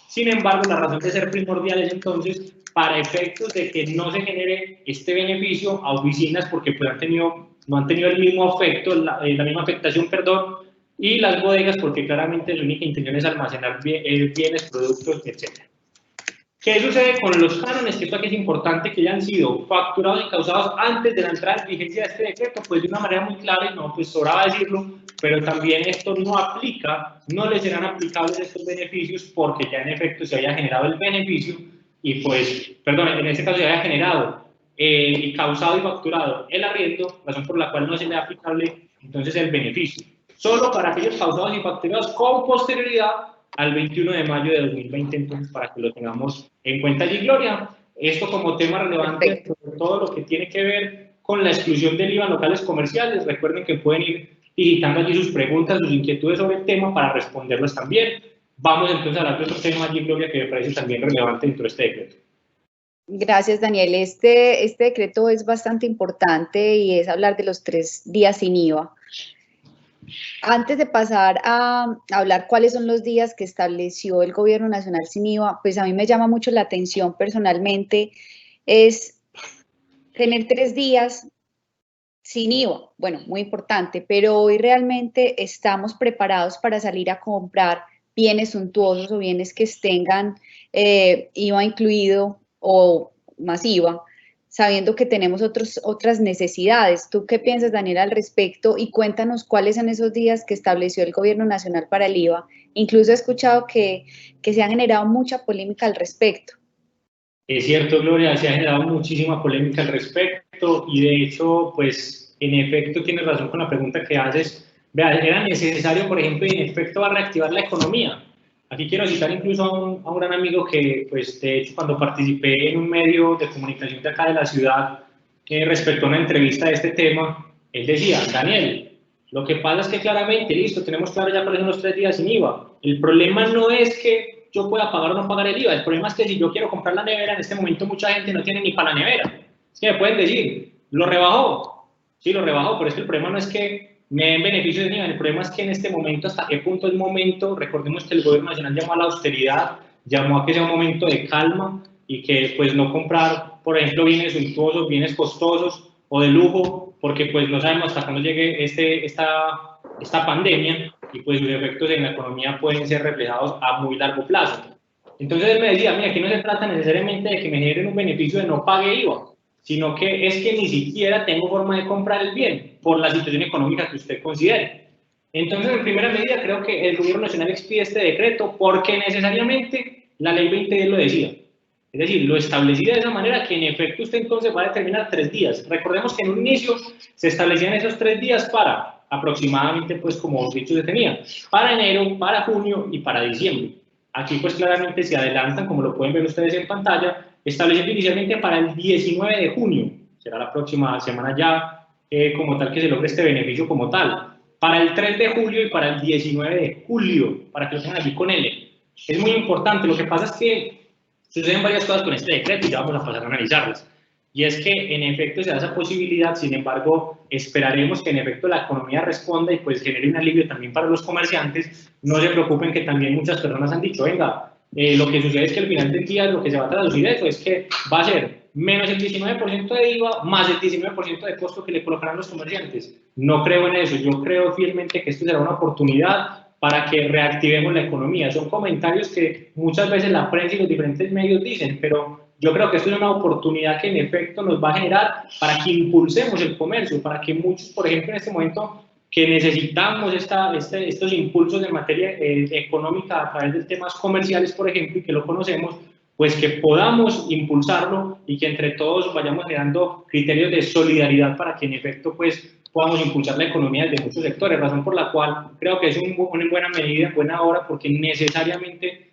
Sin embargo, la razón de ser primordial es entonces para efectos de que no se genere este beneficio a oficinas porque pues, no han tenido el mismo efecto, la misma afectación, perdón, y las bodegas porque claramente su única intención es almacenar bienes, productos, etc. ¿Qué sucede con los cánones? Que esto aquí es importante que hayan sido facturados y causados antes de la entrada en vigencia de este decreto, pues de una manera muy clara, y no, pues sobraba decirlo, pero también esto no aplica, no les serán aplicables estos beneficios porque ya en efecto se haya generado el beneficio y pues, perdón, en este caso se haya generado y causado y facturado el arriendo, razón por la cual no se le es aplicable entonces el beneficio. Solo para aquellos causados y facturados con posterioridad al 21 de mayo de 2020, entonces para que lo tengamos en cuenta allí, Gloria. Esto como tema relevante, sobre todo lo que tiene que ver con la exclusión del IVA en locales comerciales. Recuerden que pueden ir digitando allí sus preguntas, sus inquietudes sobre el tema para responderlas también. Vamos entonces a hablar de otro tema allí, Gloria, que me parece también relevante dentro de este decreto. Gracias, Daniel. Este decreto es bastante importante y es hablar de los 3 días sin IVA. Antes de pasar a hablar cuáles son los días que estableció el Gobierno Nacional sin IVA, pues a mí me llama mucho la atención personalmente es tener 3 días sin IVA. Bueno, muy importante, pero hoy realmente estamos preparados para salir a comprar bienes suntuosos o bienes que tengan IVA incluido o más IVA. sabiendo que tenemos otras necesidades. ¿Tú qué piensas, Daniel, al respecto? Y cuéntanos cuáles son esos días que estableció el Gobierno Nacional para el IVA. Incluso he escuchado que se ha generado mucha polémica al respecto. Es cierto, Gloria, se ha generado muchísima polémica al respecto y de hecho, pues, en efecto, tienes razón con la pregunta que haces. Vea, era necesario, por ejemplo, y en efecto va a reactivar la economía. Aquí quiero citar incluso a un gran amigo que, pues, de hecho, cuando participé en un medio de comunicación de acá de la ciudad, respecto a una entrevista de este tema, él decía, Daniel, lo que pasa es que claramente, listo, tenemos claro ya cuáles son los 3 días sin IVA. El problema no es que yo pueda pagar o no pagar el IVA, el problema es que si yo quiero comprar la nevera, en este momento mucha gente no tiene ni para la nevera. Es que me pueden decir, lo rebajó, sí, lo rebajó, pero es que el problema no es que me den beneficios de IVA, el problema es que en este momento, hasta qué punto es momento, recordemos que el Gobierno Nacional llamó a la austeridad, llamó a que sea un momento de calma y que pues no comprar, por ejemplo, bienes suntuosos, bienes costosos o de lujo, porque pues no sabemos hasta cuándo llegue esta pandemia y pues sus efectos en la economía pueden ser reflejados a muy largo plazo. Entonces él me decía, mira, aquí no se trata necesariamente de que me generen un beneficio de no pague IVA, sino que es que ni siquiera tengo forma de comprar el bien por la situación económica que usted considere. Entonces, en primera medida, creo que el Gobierno Nacional expide este decreto porque necesariamente la Ley 2010 lo decía. Es decir, lo establecí de esa manera que en efecto usted entonces va a determinar 3 días. Recordemos que en un inicio se establecían esos 3 días para aproximadamente, pues como dicho se tenía, para enero, para junio y para diciembre. Aquí pues claramente se adelantan, como lo pueden ver ustedes en pantalla, estableciendo inicialmente para el 19 de junio, será la próxima semana ya como tal que se logre este beneficio como tal, para el 3 de julio y para el 19 de julio, para que lo tengan aquí con L. Es muy importante, lo que pasa es que suceden varias cosas con este decreto y ya vamos a pasar a analizarlas. Y es que en efecto se da esa posibilidad, sin embargo, esperaremos que en efecto la economía responda y pues genere un alivio también para los comerciantes. No se preocupen que también muchas personas han dicho, venga, lo que sucede es que al final del día lo que se va a traducir eso es que va a ser menos el 19% de IVA más el 19% de costo que le colocarán los comerciantes. No creo en eso, yo creo fielmente que esto será una oportunidad para que reactivemos la economía. Son comentarios que muchas veces la prensa y los diferentes medios dicen, pero yo creo que esto es una oportunidad que en efecto nos va a generar para que impulsemos el comercio, para que muchos, por ejemplo, en este momento que necesitamos estos impulsos en materia económica a través de temas comerciales, por ejemplo, y que lo conocemos, pues que podamos impulsarlo y que entre todos vayamos generando criterios de solidaridad para que en efecto pues podamos impulsar la economía desde muchos sectores, razón por la cual creo que es una buena medida, buena hora, porque necesariamente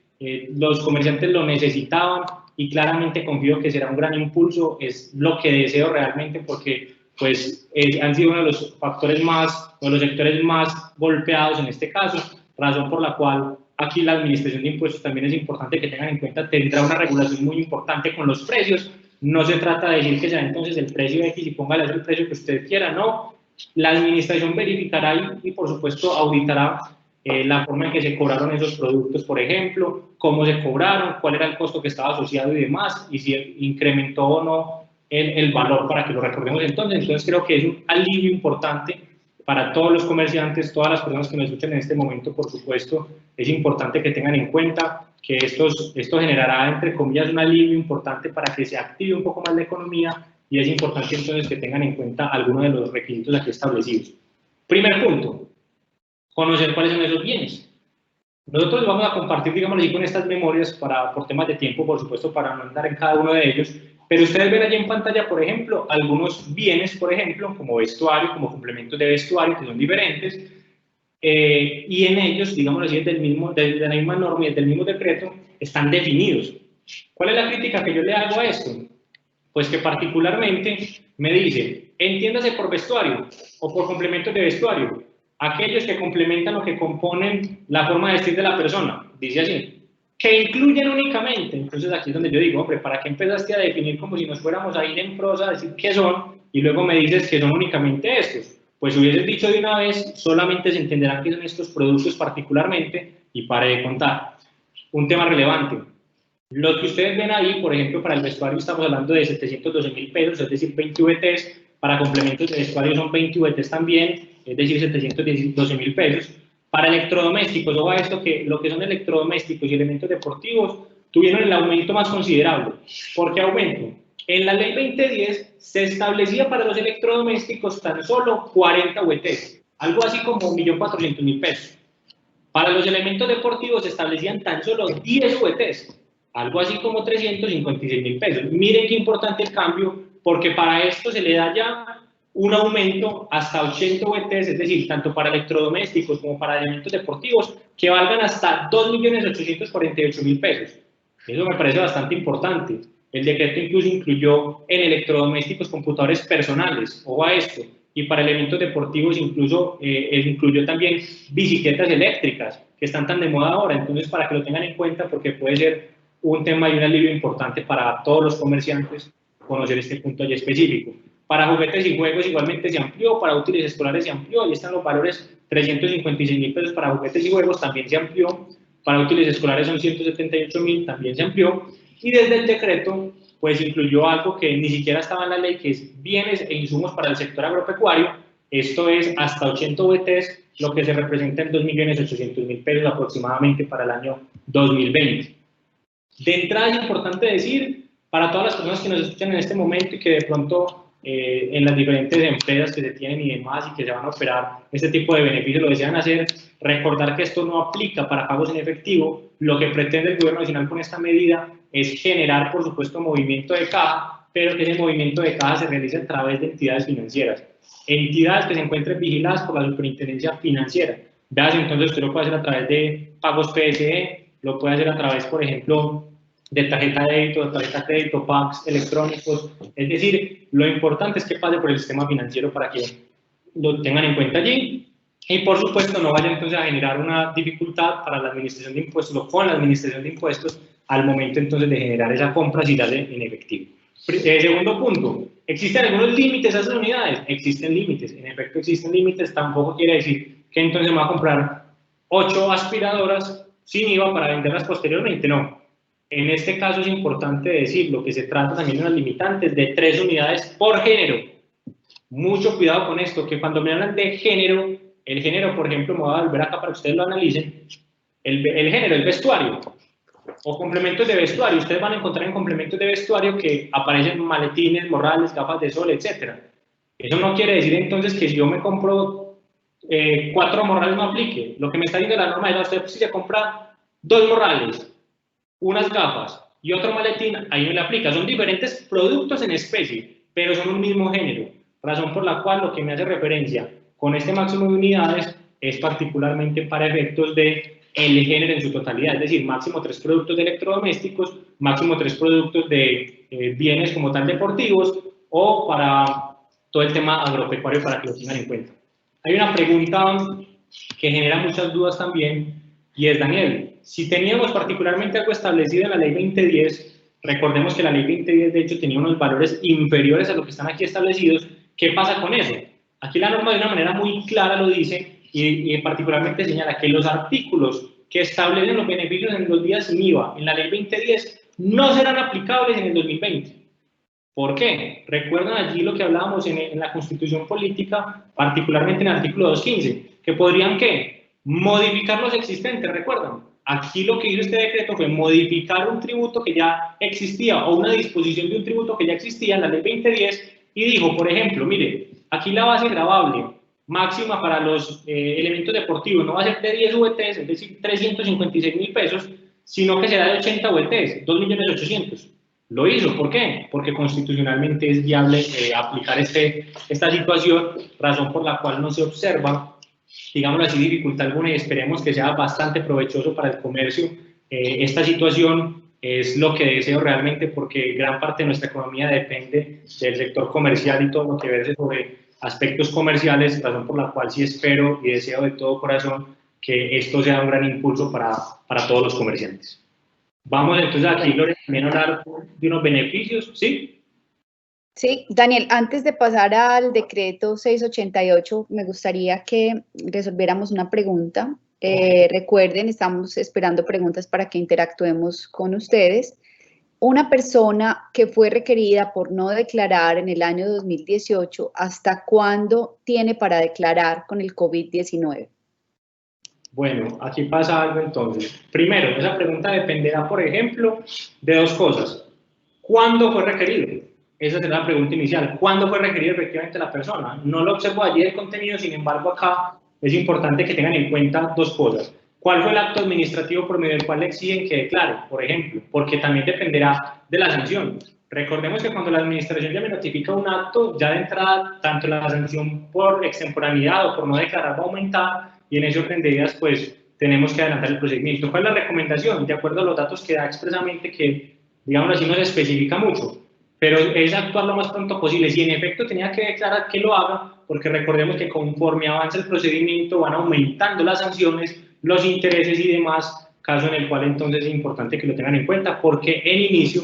los comerciantes lo necesitaban y claramente confío que será un gran impulso, es lo que deseo realmente porque pues han sido uno de los factores más, uno de los sectores más golpeados en este caso, razón por la cual aquí la administración de impuestos también es importante que tengan en cuenta, tendrá una regulación muy importante con los precios, no se trata de decir que será entonces el precio X y póngale el precio que usted quiera, no, la administración verificará y por supuesto auditará la forma en que se cobraron esos productos, por ejemplo, cómo se cobraron, cuál era el costo que estaba asociado y demás, y si incrementó o no el valor para que lo recordemos entonces creo que es un alivio importante para todos los comerciantes, todas las personas que nos escuchan en este momento, por supuesto, es importante que tengan en cuenta que esto generará, entre comillas, un alivio importante para que se active un poco más la economía y es importante entonces que tengan en cuenta algunos de los requisitos aquí establecidos. Primer punto, conocer cuáles son esos bienes. Nosotros vamos a compartir, digamos así, con estas memorias por temas de tiempo, por supuesto, para no andar en cada uno de ellos, pero ustedes ven allí en pantalla, por ejemplo, algunos bienes, por ejemplo, como vestuario, como complementos de vestuario, que son diferentes, y en ellos, digamos así, de la misma norma y del mismo decreto, están definidos. ¿Cuál es la crítica que yo le hago a esto? Pues que particularmente me dice, entiéndase por vestuario o por complementos de vestuario, aquellos que complementan o que componen la forma de vestir de la persona, dice así, que incluyen únicamente, entonces aquí es donde yo digo, hombre, ¿para qué empezaste a definir como si nos fuéramos a ir en prosa a decir qué son y luego me dices que son únicamente estos? Pues hubieses dicho de una vez, solamente se entenderán que son estos productos particularmente y pare de contar. Un tema relevante. Lo que ustedes ven ahí, por ejemplo, para el vestuario estamos hablando de 712.000 pesos, es decir, 20 VTs, para complementos de vestuario son 20 VTs también, es decir, 712.000 pesos. Para electrodomésticos, o a esto que lo que son electrodomésticos y elementos deportivos tuvieron el aumento más considerable. ¿Por qué aumento? En la ley 2010 se establecía para los electrodomésticos tan solo 40 VTs, algo así como 1.400.000 pesos. Para los elementos deportivos se establecían tan solo 10 VTs, algo así como 356.000 pesos. Miren qué importante el cambio, porque para esto se le da ya un aumento hasta 80 VTs, es decir, tanto para electrodomésticos como para elementos deportivos, que valgan hasta 2.848.000 pesos. Eso me parece bastante importante. El decreto incluso incluyó en electrodomésticos computadores personales, ojo a esto, y para elementos deportivos incluso incluyó también bicicletas eléctricas, que están tan de moda ahora. Entonces, para que lo tengan en cuenta, porque puede ser un tema y un alivio importante para todos los comerciantes conocer este punto allí específico. Para juguetes y juegos igualmente se amplió, para útiles escolares se amplió, ahí están los valores, 356.000 pesos para juguetes y juegos también se amplió, para útiles escolares son 178.000, también se amplió, y desde el decreto pues incluyó algo que ni siquiera estaba en la ley, que es bienes e insumos para el sector agropecuario. Esto es hasta 80 VTs, lo que se representa en 2.800.000 pesos aproximadamente para el año 2020. De entrada es importante decir, para todas las personas que nos escuchan en este momento y que de pronto en las diferentes empresas que se tienen y demás y que se van a operar este tipo de beneficios lo desean hacer, recordar que esto no aplica para pagos en efectivo. Lo que pretende el Gobierno Nacional con esta medida es generar, por supuesto, movimiento de caja, pero que ese movimiento de caja se realice a través de entidades financieras. Entidades que se encuentren vigiladas por la Superintendencia Financiera. Veas, entonces usted lo puede hacer a través de pagos PSE, lo puede hacer a través, por ejemplo, de tarjeta de débito, de tarjeta de crédito, pagos electrónicos. Es decir, lo importante es que pase por el sistema financiero para que lo tengan en cuenta allí. Y por supuesto no vaya entonces a generar una dificultad para la administración de impuestos o con la administración de impuestos al momento entonces de generar esa compra si la hace en efectivo. Segundo punto, ¿existen algunos límites a esas unidades? Existen límites, en efecto existen límites, tampoco quiere decir que entonces me va a comprar 8 aspiradoras sin IVA para venderlas posteriormente, no. En este caso es importante decirlo, que se trata también de unas limitantes de 3 unidades por género. Mucho cuidado con esto, que cuando me hablan de género, el género, por ejemplo, me voy a volver acá para que ustedes lo analicen, el género, el vestuario, o complementos de vestuario. Ustedes van a encontrar en complementos de vestuario que aparecen maletines, morrales, gafas de sol, etc. Eso no quiere decir entonces que si yo me compro 4 morrales no aplique. Lo que me está diciendo la norma es que usted si se compra 2 morrales, unas gafas y otro maletín, ahí no le aplica. Son diferentes productos en especie, pero son un mismo género. Razón por la cual lo que me hace referencia con este máximo de unidades es particularmente para efectos de el género en su totalidad, es decir, máximo 3 productos de electrodomésticos, máximo 3 productos de bienes como tal deportivos o para todo el tema agropecuario para que lo tengan en cuenta. Hay una pregunta que genera muchas dudas también y es, Daniel, si teníamos particularmente algo establecido en la ley 2010, recordemos que la ley 2010 de hecho tenía unos valores inferiores a lo que están aquí establecidos, ¿qué pasa con eso? Aquí la norma de una manera muy clara lo dice y particularmente señala que los artículos que establecen los beneficios en los días sin IVA en la ley 2010 no serán aplicables en el 2020. ¿Por qué? Recuerdan allí lo que hablábamos en la Constitución Política, particularmente en el artículo 215, que podrían, ¿qué? Modificar los existentes, ¿recuerdan? Aquí lo que hizo este decreto fue modificar un tributo que ya existía o una disposición de un tributo que ya existía en la ley 2010 y dijo, por ejemplo, mire, aquí la base gravable máxima para los elementos deportivos no va a ser de 10 VTs, es decir, 356.000 pesos, sino que será de 80 VTs, 2.800.000. Lo hizo, ¿por qué? Porque constitucionalmente es viable aplicar esta situación, razón por la cual no se observa, digámoslo así, dificultad alguna y esperemos que sea bastante provechoso para el comercio. Esta situación es lo que deseo realmente porque gran parte de nuestra economía depende del sector comercial y todo lo que verse sobre aspectos comerciales, razón por la cual sí espero y deseo de todo corazón que esto sea un gran impulso para todos los comerciantes. Vamos entonces aquí, Lorena, también a hablar de unos beneficios, ¿sí? Sí, Daniel, antes de pasar al decreto 688, me gustaría que resolviéramos una pregunta. Recuerden, estamos esperando preguntas para que interactuemos con ustedes. Una persona que fue requerida por no declarar en el año 2018, ¿hasta cuándo tiene para declarar con el COVID-19? Bueno, aquí pasa algo entonces. Primero, esa pregunta dependerá, por ejemplo, de 2 cosas. ¿Cuándo fue requerido? esa será la pregunta inicial. ¿Cuándo fue requerido efectivamente la persona? No lo observo allí el contenido, sin embargo acá es importante que tengan en cuenta dos cosas. ¿Cuál fue el acto administrativo por medio del cual le exigen que declare, por ejemplo? Porque también dependerá de la sanción. Recordemos que cuando la administración ya me notifica un acto, ya de entrada, tanto la sanción por extemporaneidad o por no declarar va a aumentar, y en ese orden de ideas, pues, tenemos que adelantar el procedimiento. ¿Cuál es la recomendación? De acuerdo a los datos que da expresamente, que, digamos así, no se especifica mucho, pero es actuar lo más pronto posible. Si en efecto tenía que declarar, que lo haga, porque recordemos que conforme avanza el procedimiento van aumentando las sanciones, los intereses y demás, caso en el cual entonces es importante que lo tengan en cuenta, porque en inicio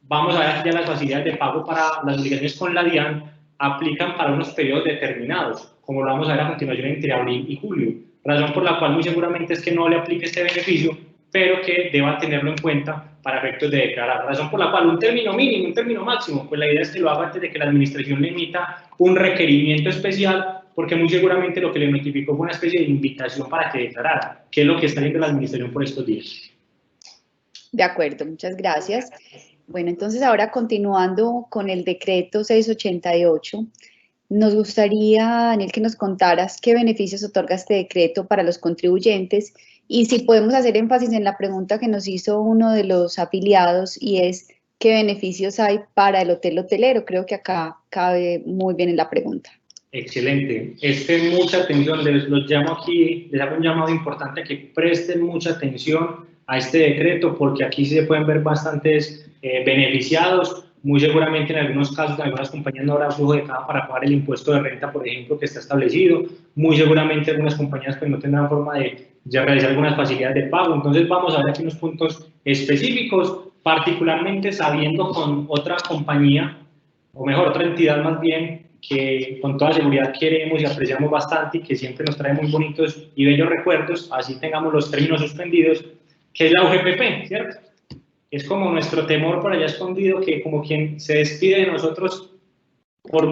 vamos a ver ya las facilidades de pago para las obligaciones con la DIAN aplican para unos periodos determinados, como lo vamos a ver a continuación entre abril y julio, razón por la cual muy seguramente es que no le aplique este beneficio, pero que deba tenerlo en cuenta para efectos de declarar, razón por la cual un término mínimo, un término máximo, pues la idea es que lo haga antes de que la administración le emita un requerimiento especial, porque muy seguramente lo que le notificó fue una especie de invitación para que declarara, que es lo que está haciendo la administración por estos días. De acuerdo, muchas gracias. Bueno, entonces ahora continuando con el decreto 688, nos gustaría, Daniel, que nos contaras qué beneficios otorga este decreto para los contribuyentes y si podemos hacer énfasis en la pregunta que nos hizo uno de los afiliados y es qué beneficios hay para el hotel hotelero. Creo que acá cabe muy bien en la pregunta. Excelente. Mucha atención, los llamo aquí, les hago un llamado importante a que presten mucha atención a este decreto, porque aquí se pueden ver bastantes beneficiados. Muy seguramente en algunos casos, algunas compañías no habrá flujo de caja para pagar el impuesto de renta, por ejemplo, que está establecido. Muy seguramente algunas compañías pues, no tendrán forma de realizar algunas facilidades de pago. Entonces vamos a ver aquí unos puntos específicos, particularmente sabiendo con otra compañía, o mejor, otra entidad más bien, que con toda seguridad queremos y apreciamos bastante y que siempre nos trae muy bonitos y bellos recuerdos, así tengamos los términos suspendidos, que es la UGPP, ¿cierto? Es como nuestro temor por allá escondido, que como quien se despide de nosotros por un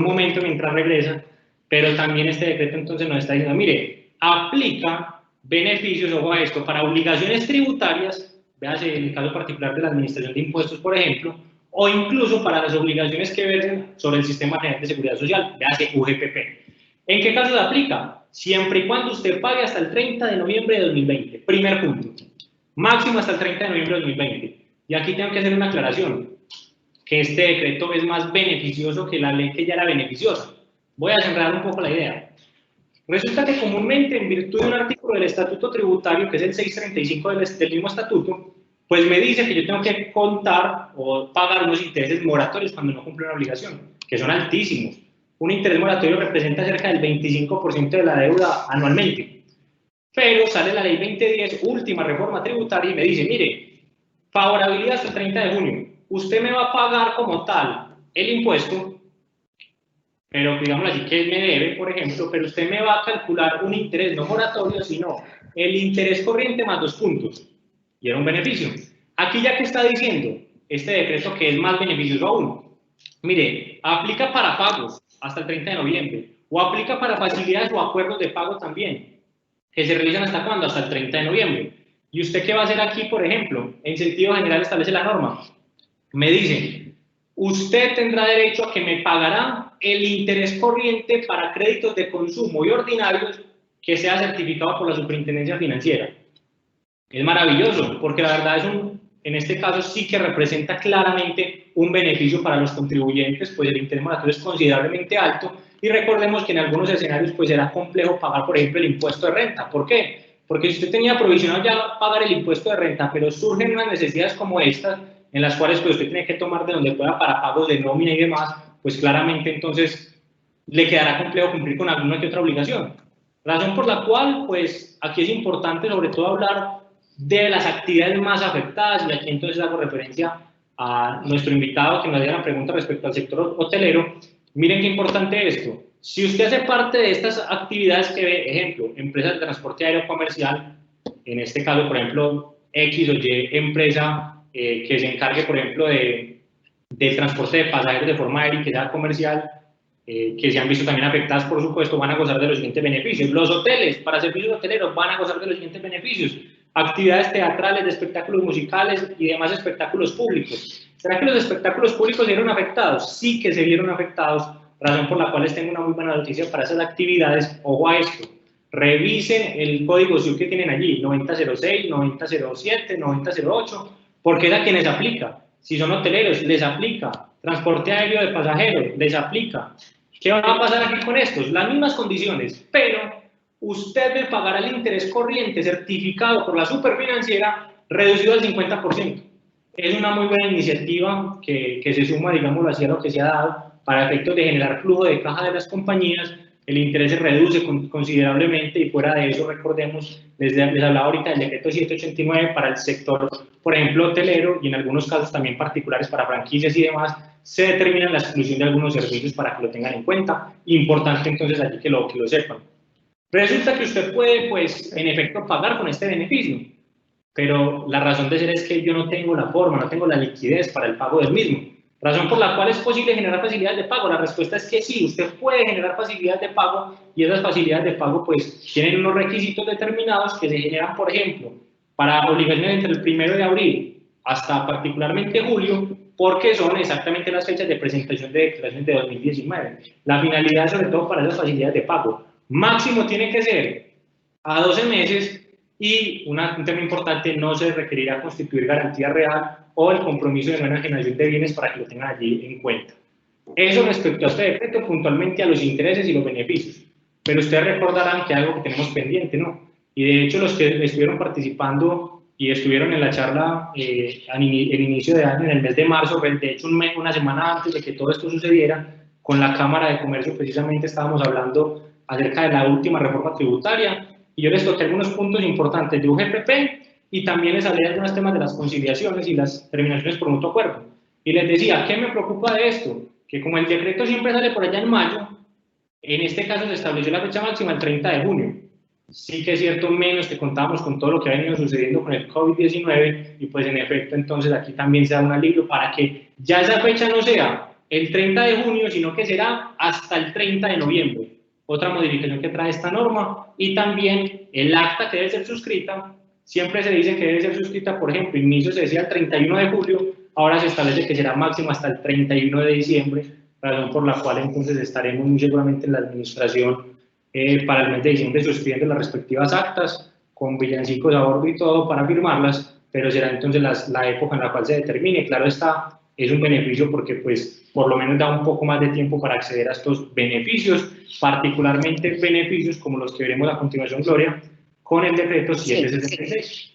momento mientras regresa, pero también este decreto entonces nos está diciendo, mire, aplica beneficios, ojo a esto, para obligaciones tributarias, véase en el caso particular de la Administración de Impuestos, por ejemplo, o incluso para las obligaciones que versen sobre el Sistema General de Seguridad Social, véase UGPP. ¿En qué caso se aplica? Siempre y cuando usted pague hasta el 30 de noviembre de 2020, primer punto. Máximo hasta el 30 de noviembre de 2020. Y aquí tengo que hacer una aclaración, que este decreto es más beneficioso que la ley que ya era beneficiosa. Voy a cerrar un poco la idea. Resulta que comúnmente, en virtud de un artículo del Estatuto Tributario, que es el 635 del mismo estatuto, pues me dice que yo tengo que contar o pagar unos intereses moratorios cuando no cumplo una obligación, que son altísimos. Un interés moratorio representa cerca del 25% de la deuda anualmente. Pero sale la ley 2010, última reforma tributaria, y me dice, mire, favorabilidad hasta el 30 de junio. Usted me va a pagar como tal el impuesto, pero digamos así que él me debe, por ejemplo, pero usted me va a calcular un interés no moratorio, sino el interés corriente más 2 puntos. Y era un beneficio. Aquí ya que está diciendo este decreto que es más beneficioso aún. Mire, aplica para pagos hasta el 30 de noviembre, o aplica para facilidades o acuerdos de pago también, que se realizan hasta cuándo, hasta el 30 de noviembre. ¿Y usted qué va a hacer aquí, por ejemplo? En sentido general establece la norma. Me dice, usted tendrá derecho a que me pagará el interés corriente para créditos de consumo y ordinarios que sea certificado por la Superintendencia Financiera. Es maravilloso, porque la verdad en este caso sí que representa claramente un beneficio para los contribuyentes, pues el interés moratorio es considerablemente alto, y recordemos que en algunos escenarios pues será complejo pagar, por ejemplo, el impuesto de renta. ¿Por qué? Porque si usted tenía provisional ya pagar el impuesto de renta, pero surgen unas necesidades como estas, en las cuales pues usted tiene que tomar de donde pueda para pagos de nómina y demás, pues claramente entonces le quedará complejo cumplir con alguna que otra obligación. Razón por la cual pues aquí es importante sobre todo hablar de las actividades más afectadas, y aquí entonces hago referencia a nuestro invitado que nos dio la pregunta respecto al sector hotelero. Miren qué importante esto. Si usted hace parte de estas actividades que ve, ejemplo, empresas de transporte aéreo comercial, en este caso, por ejemplo, X o Y empresa que se encargue, por ejemplo, del transporte de pasajeros de forma aérea y que sea comercial, que se han visto también afectadas, por supuesto, van a gozar de los siguientes beneficios. Los hoteles para servicios hoteleros van a gozar de los siguientes beneficios. Actividades teatrales, de espectáculos musicales y demás espectáculos públicos. ¿Será que los espectáculos públicos se vieron afectados? Sí que se vieron afectados, razón por la cual les tengo una muy buena noticia para esas actividades. Ojo a esto, revisen el código SIU que tienen allí, 9006, 9007, 9008, porque es a quienes aplica. Si son hoteleros, les aplica. Transporte aéreo de pasajeros, les aplica. ¿Qué va a pasar aquí con estos? Las mismas condiciones, pero usted me pagará el interés corriente certificado por la superfinanciera reducido al 50%. Es una muy buena iniciativa que se suma, digámoslo así, a lo que se ha dado para efectos de generar flujo de caja de las compañías. El interés se reduce considerablemente y fuera de eso, recordemos, les hablaba ahorita del decreto 789 para el sector, por ejemplo, hotelero y en algunos casos también particulares para franquicias y demás, se determina la exclusión de algunos servicios para que lo tengan en cuenta. Importante entonces allí que lo sepan. Resulta que usted puede, pues, en efecto, pagar con este beneficio, pero la razón de ser es que yo no tengo la forma, no tengo la liquidez para el pago del mismo. Razón por la cual es posible generar facilidades de pago. La respuesta es que sí, usted puede generar facilidades de pago y esas facilidades de pago, pues, tienen unos requisitos determinados que se generan, por ejemplo, para obligaciones entre el 1 de abril hasta particularmente julio, porque son exactamente las fechas de presentación de declaraciones de 2019. La finalidad, sobre todo, para esas facilidades de pago, máximo tiene que ser a 12 meses y un tema importante, no se requerirá constituir garantía real o el compromiso de no enajenación de bienes para que lo tengan allí en cuenta. Eso respecto a este decreto, puntualmente a los intereses y los beneficios. Pero ustedes recordarán que algo que tenemos pendiente, ¿no? Y de hecho los que estuvieron participando y estuvieron en la charla en inicio de año, en el mes de marzo, de hecho una semana antes de que todo esto sucediera, con la Cámara de Comercio precisamente estábamos hablando acerca de la última reforma tributaria, y yo les toqué algunos puntos importantes de UGPP y también les hablé de algunos temas de las conciliaciones y las terminaciones por mutuo acuerdo. Y les decía, ¿qué me preocupa de esto? Que como el decreto siempre sale por allá en mayo, en este caso se estableció la fecha máxima el 30 de junio. Sí que es cierto, menos que contábamos con todo lo que ha venido sucediendo con el COVID-19 y pues en efecto entonces aquí también se da un alivio para que ya esa fecha no sea el 30 de junio, sino que será hasta el 30 de noviembre. Otra modificación que trae esta norma, y también el acta que debe ser suscrita, siempre se dice que debe ser suscrita, por ejemplo, inicio se decía el 31 de julio, ahora se establece que será máximo hasta el 31 de diciembre, razón por la cual entonces estaremos muy seguramente en la administración para el mes de diciembre suscribiendo las respectivas actas, con villancicos a bordo y todo para firmarlas, pero será entonces la época en la cual se determine. Claro está, es un beneficio porque pues por lo menos da un poco más de tiempo para acceder a estos beneficios, particularmente beneficios como los que veremos a continuación, Gloria, con el decreto 776. Sí.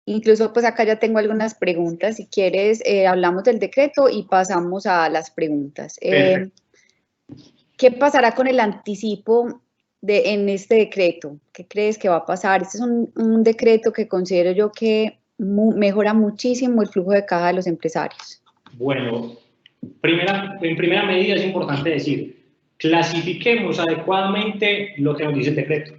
Incluso pues acá ya tengo algunas preguntas, si quieres hablamos del decreto y pasamos a las preguntas. ¿Qué pasará con el anticipo en este decreto? ¿Qué crees que va a pasar? Este es un decreto que considero yo que mejora muchísimo el flujo de caja de los empresarios. Bueno, en primera medida es importante decir, clasifiquemos adecuadamente lo que nos dice el decreto,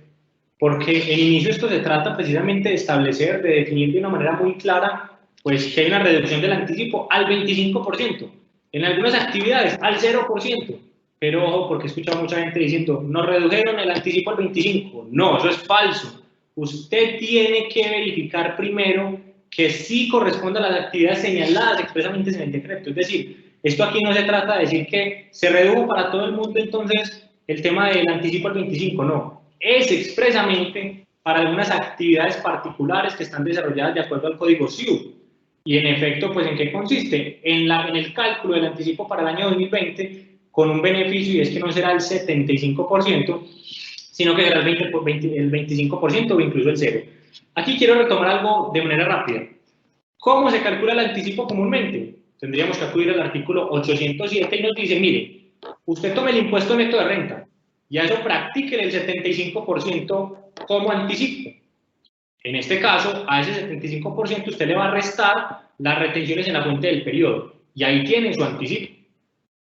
porque en inicio esto se trata precisamente de establecer, de definir de una manera muy clara, pues que hay una reducción del anticipo al 25%, en algunas actividades al 0%, pero ojo, porque he escuchado mucha gente diciendo, nos redujeron el anticipo al 25%, no, eso es falso, usted tiene que verificar primero que sí corresponde a las actividades señaladas expresamente en el decreto. Es decir, esto aquí no se trata de decir que se redujo para todo el mundo entonces el tema del anticipo al 25%, no. Es expresamente para algunas actividades particulares que están desarrolladas de acuerdo al código SIU. Y en efecto, pues ¿en qué consiste? En el cálculo del anticipo para el año 2020 con un beneficio, y es que no será el 75%, sino que será el 25% o incluso el 0%. Aquí quiero retomar algo de manera rápida. ¿Cómo se calcula el anticipo comúnmente? Tendríamos que acudir al artículo 807 y nos dice, mire, usted tome el impuesto neto de renta y a eso practique el 75% como anticipo. En este caso, a ese 75% usted le va a restar las retenciones en la fuente del periodo y ahí tiene su anticipo.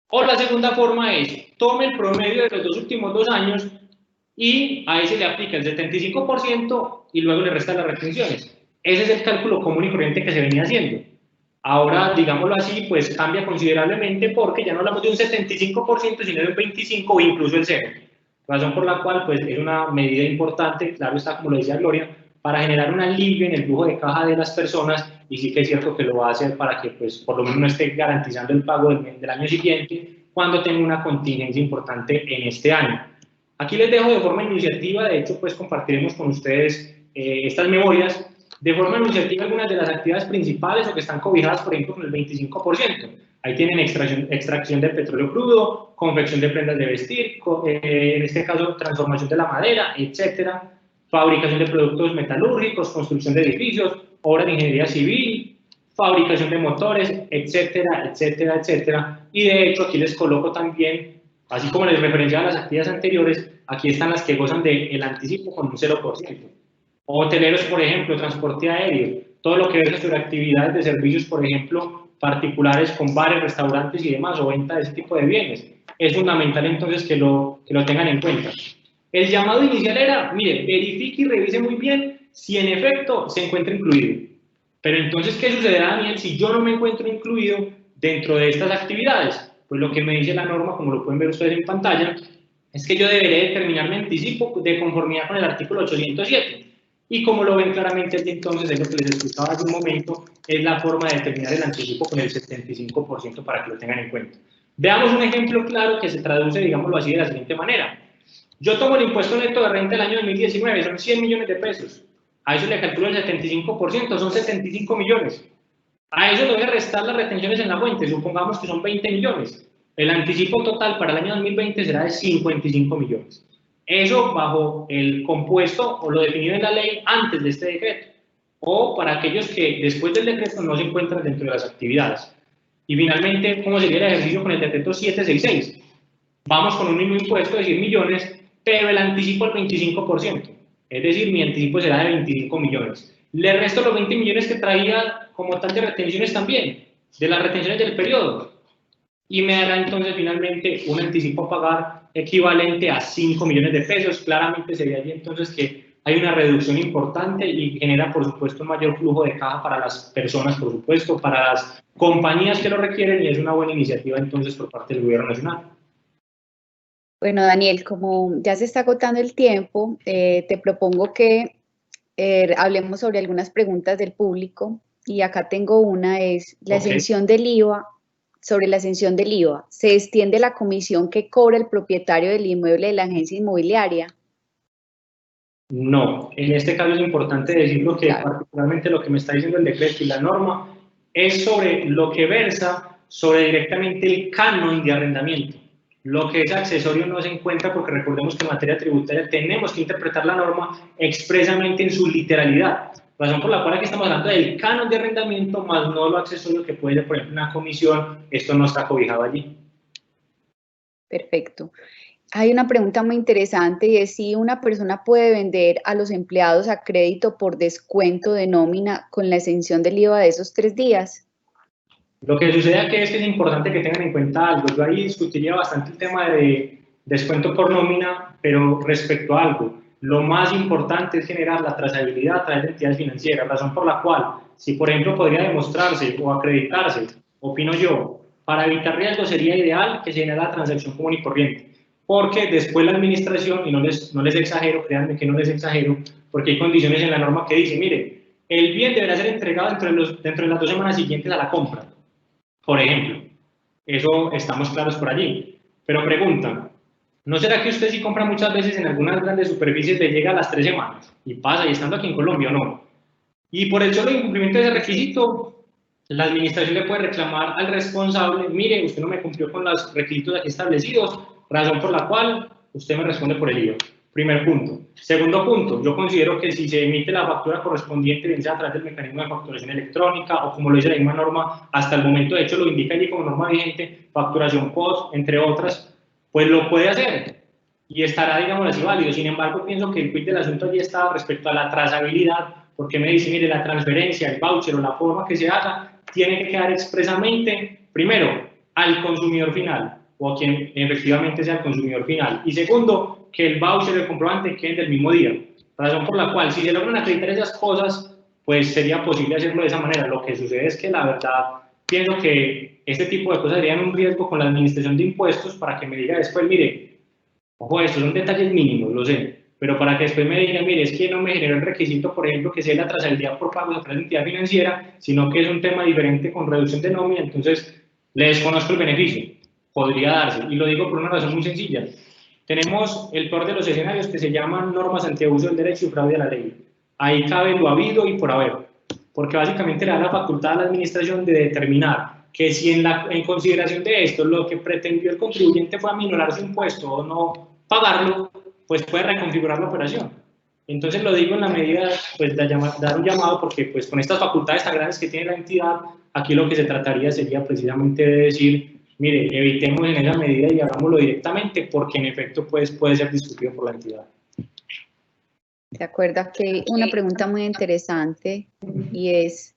O la segunda forma es, tome el promedio de los 2 últimos 2 años y a ese le aplica el 75% y luego le resta las retenciones. Ese es el cálculo común y corriente que se venía haciendo. Ahora, digámoslo así, pues cambia considerablemente porque ya no hablamos de un 75%, sino de un 25% o incluso el 0%. Razón por la cual, pues, es una medida importante, claro está, como lo decía Gloria, para generar un alivio en el flujo de caja de las personas, y sí que es cierto que lo va a hacer para que pues, por lo menos no esté garantizando el pago del año siguiente cuando tenga una contingencia importante en este año. Aquí les dejo de forma iniciativa, de hecho pues compartiremos con ustedes estas memorias, de forma iniciativa algunas de las actividades principales o que están cobijadas, por ejemplo, con el 25%. Ahí tienen extracción de petróleo crudo, confección de prendas de vestir, en este caso transformación de la madera, etcétera, fabricación de productos metalúrgicos, construcción de edificios, obras de ingeniería civil, fabricación de motores, etcétera, etcétera, etcétera. Y de hecho aquí les coloco también, así como les referenciaba a las actividades anteriores, aquí están las que gozan del anticipo con un 0%. Hoteleros, por ejemplo, transporte aéreo, todo lo que versa sobre actividades de servicios, por ejemplo, particulares con bares, restaurantes y demás, o venta de ese tipo de bienes. Es fundamental entonces que lo tengan en cuenta. El llamado inicial era, mire, verifique y revise muy bien si en efecto se encuentra incluido. Pero entonces, ¿qué sucederá, Daniel, si yo no me encuentro incluido dentro de estas actividades? Pues lo que me dice la norma, como lo pueden ver ustedes en pantalla, es que yo deberé determinar mi anticipo de conformidad con el artículo 807. Y como lo ven claramente aquí, entonces, es lo que les explicaba hace un momento, es la forma de determinar el anticipo con el 75% para que lo tengan en cuenta. Veamos un ejemplo claro que se traduce, digámoslo así, de la siguiente manera. Yo tomo el impuesto neto de renta del año 2019, son 100 millones de pesos. A eso le calculo el 75%, son 75 millones. A eso le voy a restar las retenciones en la fuente, supongamos que son 20 millones. El anticipo total para el año 2020 será de 55 millones. Eso bajo el compuesto o lo definido en la ley antes de este decreto, o para aquellos que después del decreto no se encuentran dentro de las actividades. Y finalmente, ¿cómo sería el ejercicio con el decreto 766? Vamos con un mismo impuesto de 100 millones, pero el anticipo al 25%, es decir, mi anticipo será de 25 millones. Le resto los 20 millones que traía como tal de retenciones también, de las retenciones del periodo, y me dará entonces finalmente un anticipo a pagar equivalente a 5 millones de pesos. Claramente sería allí entonces que hay una reducción importante y genera, por supuesto, un mayor flujo de caja para las personas, por supuesto, para las compañías que lo requieren, y es una buena iniciativa entonces por parte del Gobierno Nacional. Bueno, Daniel, como ya se está agotando el tiempo, te propongo que hablemos sobre algunas preguntas del público, y acá tengo una, es la exención del IVA. Sobre la exención del IVA, ¿se extiende la comisión que cobra el propietario del inmueble de la agencia inmobiliaria? No, en este caso es importante decirlo que claro, particularmente lo que me está diciendo el decreto y la norma es sobre lo que versa sobre directamente el canon de arrendamiento. Lo que es accesorio no se encuentra, porque recordemos que en materia tributaria tenemos que interpretar la norma expresamente en su literalidad. Razón por la cual aquí estamos hablando del canon de arrendamiento, más no lo accesorio que puede ser, por ejemplo, una comisión. Esto no está cobijado allí. Perfecto. Hay una pregunta muy interesante, y es si una persona puede vender a los empleados a crédito por descuento de nómina con la exención del IVA de esos 3 días. Lo que sucede aquí es que es importante que tengan en cuenta algo. Yo ahí discutiría bastante el tema de descuento por nómina, pero respecto a algo. Lo más importante es generar la trazabilidad a través de entidades financieras, razón por la cual, si por ejemplo podría demostrarse o acreditarse, opino yo, para evitar riesgos sería ideal que se genere la transacción común y corriente, porque después la administración, y no les exagero, créanme que no les exagero, porque hay condiciones en la norma que dicen, mire, el bien deberá ser entregado dentro de las 2 semanas siguientes a la compra, por ejemplo. Eso estamos claros por allí. Pero preguntan, ¿no será que usted si compra muchas veces en algunas grandes superficies le llega a las 3 semanas? Y pasa, y estando aquí en Colombia o no. Y por el solo incumplimiento de ese requisito, la administración le puede reclamar al responsable, mire, usted no me cumplió con los requisitos aquí establecidos, razón por la cual usted me responde por el IVA. Primer punto. Segundo punto, yo considero que si se emite la factura correspondiente, bien sea a través del mecanismo de facturación electrónica o como lo dice la misma norma, hasta el momento, de hecho lo indica allí como norma vigente, facturación POS, entre otras, pues lo puede hacer y estará, digamos así, válido. Sin embargo, pienso que el quid del asunto allí está respecto a la trazabilidad, porque me dice, mire, la transferencia, el voucher o la forma que se haga, tiene que quedar expresamente, primero, al consumidor final, o a quien efectivamente sea el consumidor final, y segundo, que el voucher o el comprobante queden del mismo día, razón por la cual, si se logran acreditar esas cosas, pues sería posible hacerlo de esa manera. Lo que sucede es que la verdad, pienso que este tipo de cosas serían un riesgo con la administración de impuestos para que me diga después, mire, ojo, estos son detalles mínimos, lo sé, pero para que después me digan, mire, es que no me generó el requisito, por ejemplo, que sea la trazabilidad por pagos a través de entidad financiera, sino que es un tema diferente con reducción de nómina, entonces le desconozco el beneficio. Podría darse, y lo digo por una razón muy sencilla. Tenemos el peor de los escenarios que se llaman normas antiabuso del derecho y fraude a la ley. Ahí cabe lo habido y por haber, porque básicamente le da la facultad a la administración de determinar que si en consideración de esto lo que pretendió el contribuyente fue aminorar su impuesto o no pagarlo, pues puede reconfigurar la operación. Entonces lo digo en la medida pues, de dar un llamado porque pues, con estas facultades tan grandes que tiene la entidad, aquí lo que se trataría sería precisamente de decir, mire, evitemos en esa medida y hagámoslo directamente porque en efecto pues, puede ser discutido por la entidad. De acuerdo, aquí una pregunta muy interesante y es,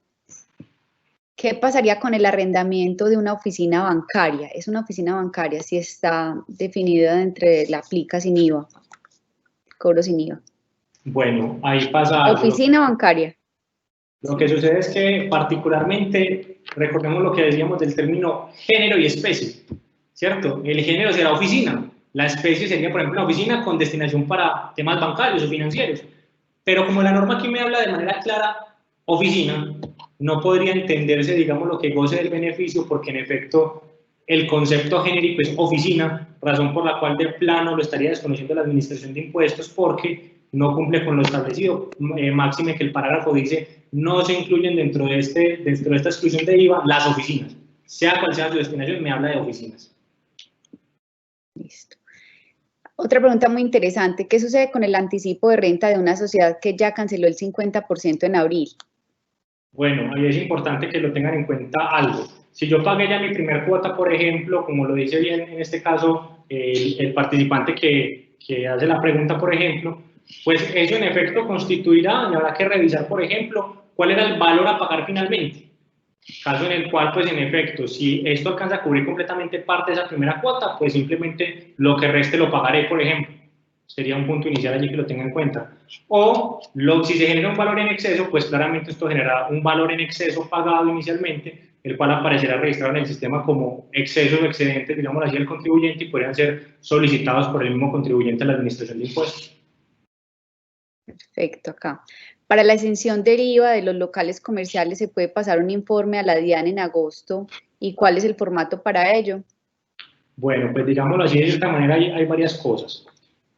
¿qué pasaría con el arrendamiento de una oficina bancaria? Es una oficina bancaria, si está definida entre la aplica sin IVA, cobro sin IVA. Bueno, ahí pasa... Oficina bancaria. Lo que sucede es que particularmente, recordemos lo que decíamos del término género y especie, ¿cierto? El género será oficina, la especie sería, por ejemplo, una oficina con destinación para temas bancarios o financieros, pero como la norma aquí me habla de manera clara, oficina, no podría entenderse, digamos, lo que goce del beneficio, porque en efecto el concepto genérico es oficina, razón por la cual de plano lo estaría desconociendo la Administración de Impuestos, porque no cumple con lo establecido, máxime que el parágrafo dice no se incluyen dentro de esta exclusión de IVA las oficinas, sea cual sea su destinación, me habla de oficinas. Listo. Otra pregunta muy interesante, ¿qué sucede con el anticipo de renta de una sociedad que ya canceló el 50% en abril? Bueno, ahí es importante que lo tengan en cuenta algo. Si yo pagué ya mi primer cuota, por ejemplo, como lo dice bien en este caso el participante que hace la pregunta, por ejemplo, pues eso en efecto constituirá y habrá que revisar, por ejemplo, cuál era el valor a pagar finalmente. Caso en el cual, pues en efecto, si esto alcanza a cubrir completamente parte de esa primera cuota, pues simplemente lo que reste lo pagaré, por ejemplo. Sería un punto inicial allí que lo tenga en cuenta. O si se genera un valor en exceso, pues claramente esto generará un valor en exceso pagado inicialmente, el cual aparecerá registrado en el sistema como excesos o excedentes, digamos así, del contribuyente y podrían ser solicitados por el mismo contribuyente a la Administración de Impuestos. Perfecto, acá. Para la exención del IVA de los locales comerciales, ¿se puede pasar un informe a la DIAN en agosto? ¿Y cuál es el formato para ello? Bueno, pues digámoslo así, de cierta manera hay varias cosas.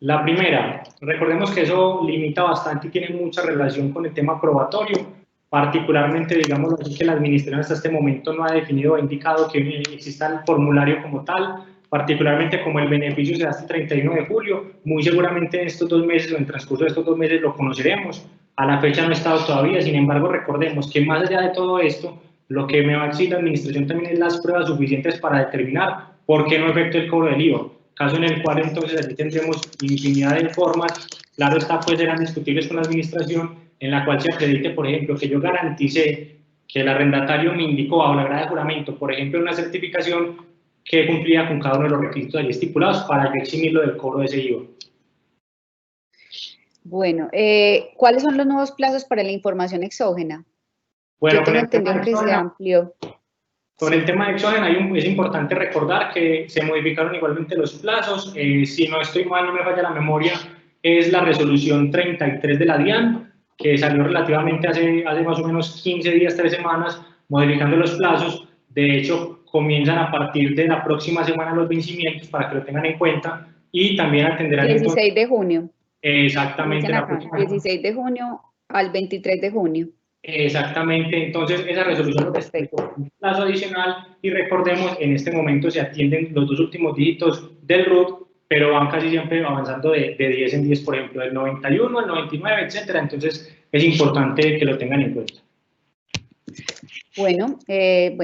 La primera, recordemos que eso limita bastante y tiene mucha relación con el tema probatorio, particularmente, digámoslo así, que la Administración hasta este momento no ha definido o indicado que exista el formulario como tal, particularmente como el beneficio se da hasta el 31 de julio, muy seguramente en estos 2 meses o en el transcurso de estos 2 meses lo conoceremos, a la fecha no ha estado todavía, sin embargo recordemos que más allá de todo esto, lo que me va a exigir la Administración también es las pruebas suficientes para determinar por qué no efectúa el cobro del IVA, caso en el cual entonces aquí tendremos infinidad de formas, claro está, pues serán discutibles con la Administración, en la cual se acredite, por ejemplo, que yo garanticé que el arrendatario me indicó bajo la grada de juramento, por ejemplo, una certificación que cumplía con cada uno de los requisitos allí estipulados para yo eximirlo del cobro de ese IVA. Bueno, ¿cuáles son los nuevos plazos para la información exógena? Bueno, yo tengo entendido que se amplió. Con el tema de exógena es importante recordar que se modificaron igualmente los plazos. Si no estoy mal, no me falla la memoria, es la resolución 33 de la DIAN, que salió relativamente hace más o menos 15 días, 3 semanas, modificando los plazos. De hecho, comienzan a partir de la próxima semana los vencimientos para que lo tengan en cuenta y también atenderán... 16 de junio. Exactamente. La próxima 16 de junio al 23 de junio. Exactamente, entonces esa resolución lo respecto un plazo adicional y recordemos, en este momento se atienden los 2 últimos dígitos del RUT, pero van casi siempre avanzando de 10 en 10, por ejemplo, del 91 al 99, etcétera, entonces es importante que lo tengan en cuenta. Bueno,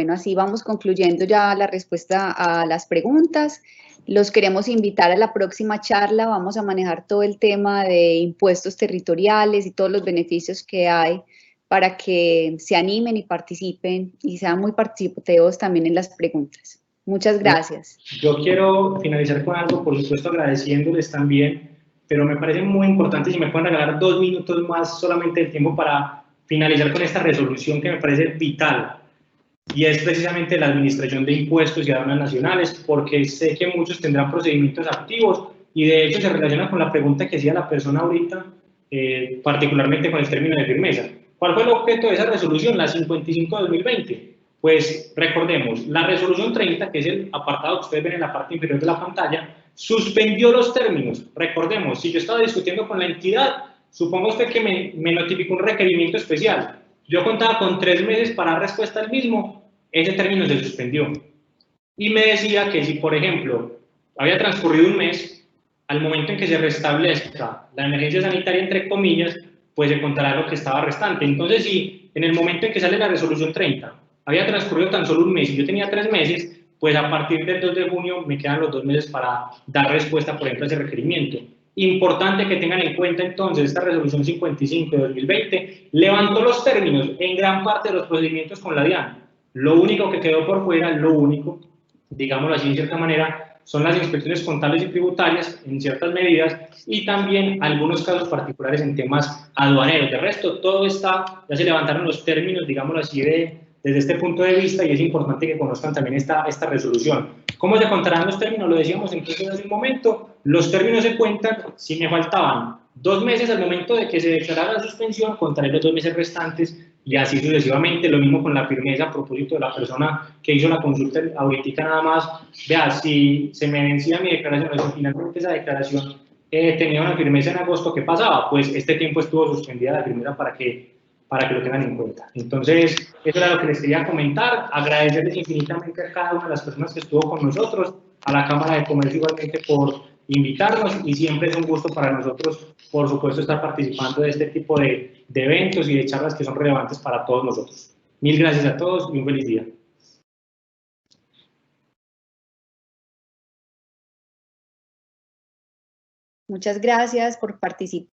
así vamos concluyendo ya la respuesta a las preguntas. Los queremos invitar a la próxima charla, vamos a manejar todo el tema de impuestos territoriales y todos los beneficios que hay para que se animen y participen y sean muy participativos también en las preguntas. Muchas gracias. Yo quiero finalizar con algo, por supuesto agradeciéndoles también, pero me parece muy importante si me pueden regalar 2 minutos más solamente de tiempo para finalizar con esta resolución que me parece vital, y es precisamente la Administración de Impuestos y Aduanas Nacionales, porque sé que muchos tendrán procedimientos activos, y de hecho se relaciona con la pregunta que hacía la persona ahorita, particularmente con el término de firmeza. ¿Cuál fue el objeto de esa resolución, la 55/2020? Pues recordemos, la resolución 30, que es el apartado que ustedes ven en la parte inferior de la pantalla, suspendió los términos. Recordemos, si yo estaba discutiendo con la entidad, suponga usted que me notificó un requerimiento especial. Yo contaba con 3 meses para dar respuesta al mismo, ese término se suspendió. Y me decía que si, por ejemplo, había transcurrido un mes, al momento en que se restablezca la emergencia sanitaria, entre comillas, pues se contará lo que estaba restante. Entonces, si en el momento en que sale la resolución 30 había transcurrido tan solo un mes y yo tenía 3 meses, pues a partir del 2 de junio me quedan los 2 meses para dar respuesta, por ejemplo, a ese requerimiento. Importante que tengan en cuenta entonces esta resolución 55 de 2020 levantó los términos en gran parte de los procedimientos con la DIAN. Lo único que quedó por fuera, lo único, digámoslo así en cierta manera, son las inspecciones contables y tributarias en ciertas medidas y también algunos casos particulares en temas aduaneros. De resto, todo está, ya se levantaron los términos, digámoslo así, desde este punto de vista, y es importante que conozcan también esta resolución. ¿Cómo se contarán los términos? Lo decíamos entonces hace un momento, los términos se cuentan si me faltaban 2 meses al momento de que se declarara la suspensión, contaré los 2 meses restantes y así sucesivamente. Lo mismo con la firmeza a propósito de la persona que hizo la consulta ahorita nada más. Vea, si se me vencía mi declaración, o si finalmente esa declaración tenía una firmeza en agosto, ¿qué pasaba? Pues este tiempo estuvo suspendida la firmeza para que lo tengan en cuenta. Entonces, eso era lo que les quería comentar. Agradecerles infinitamente a cada una de las personas que estuvo con nosotros, a la Cámara de Comercio igualmente por invitarnos, y siempre es un gusto para nosotros, por supuesto, estar participando de este tipo de eventos y de charlas que son relevantes para todos nosotros. Mil gracias a todos y un feliz día. Muchas gracias por participar.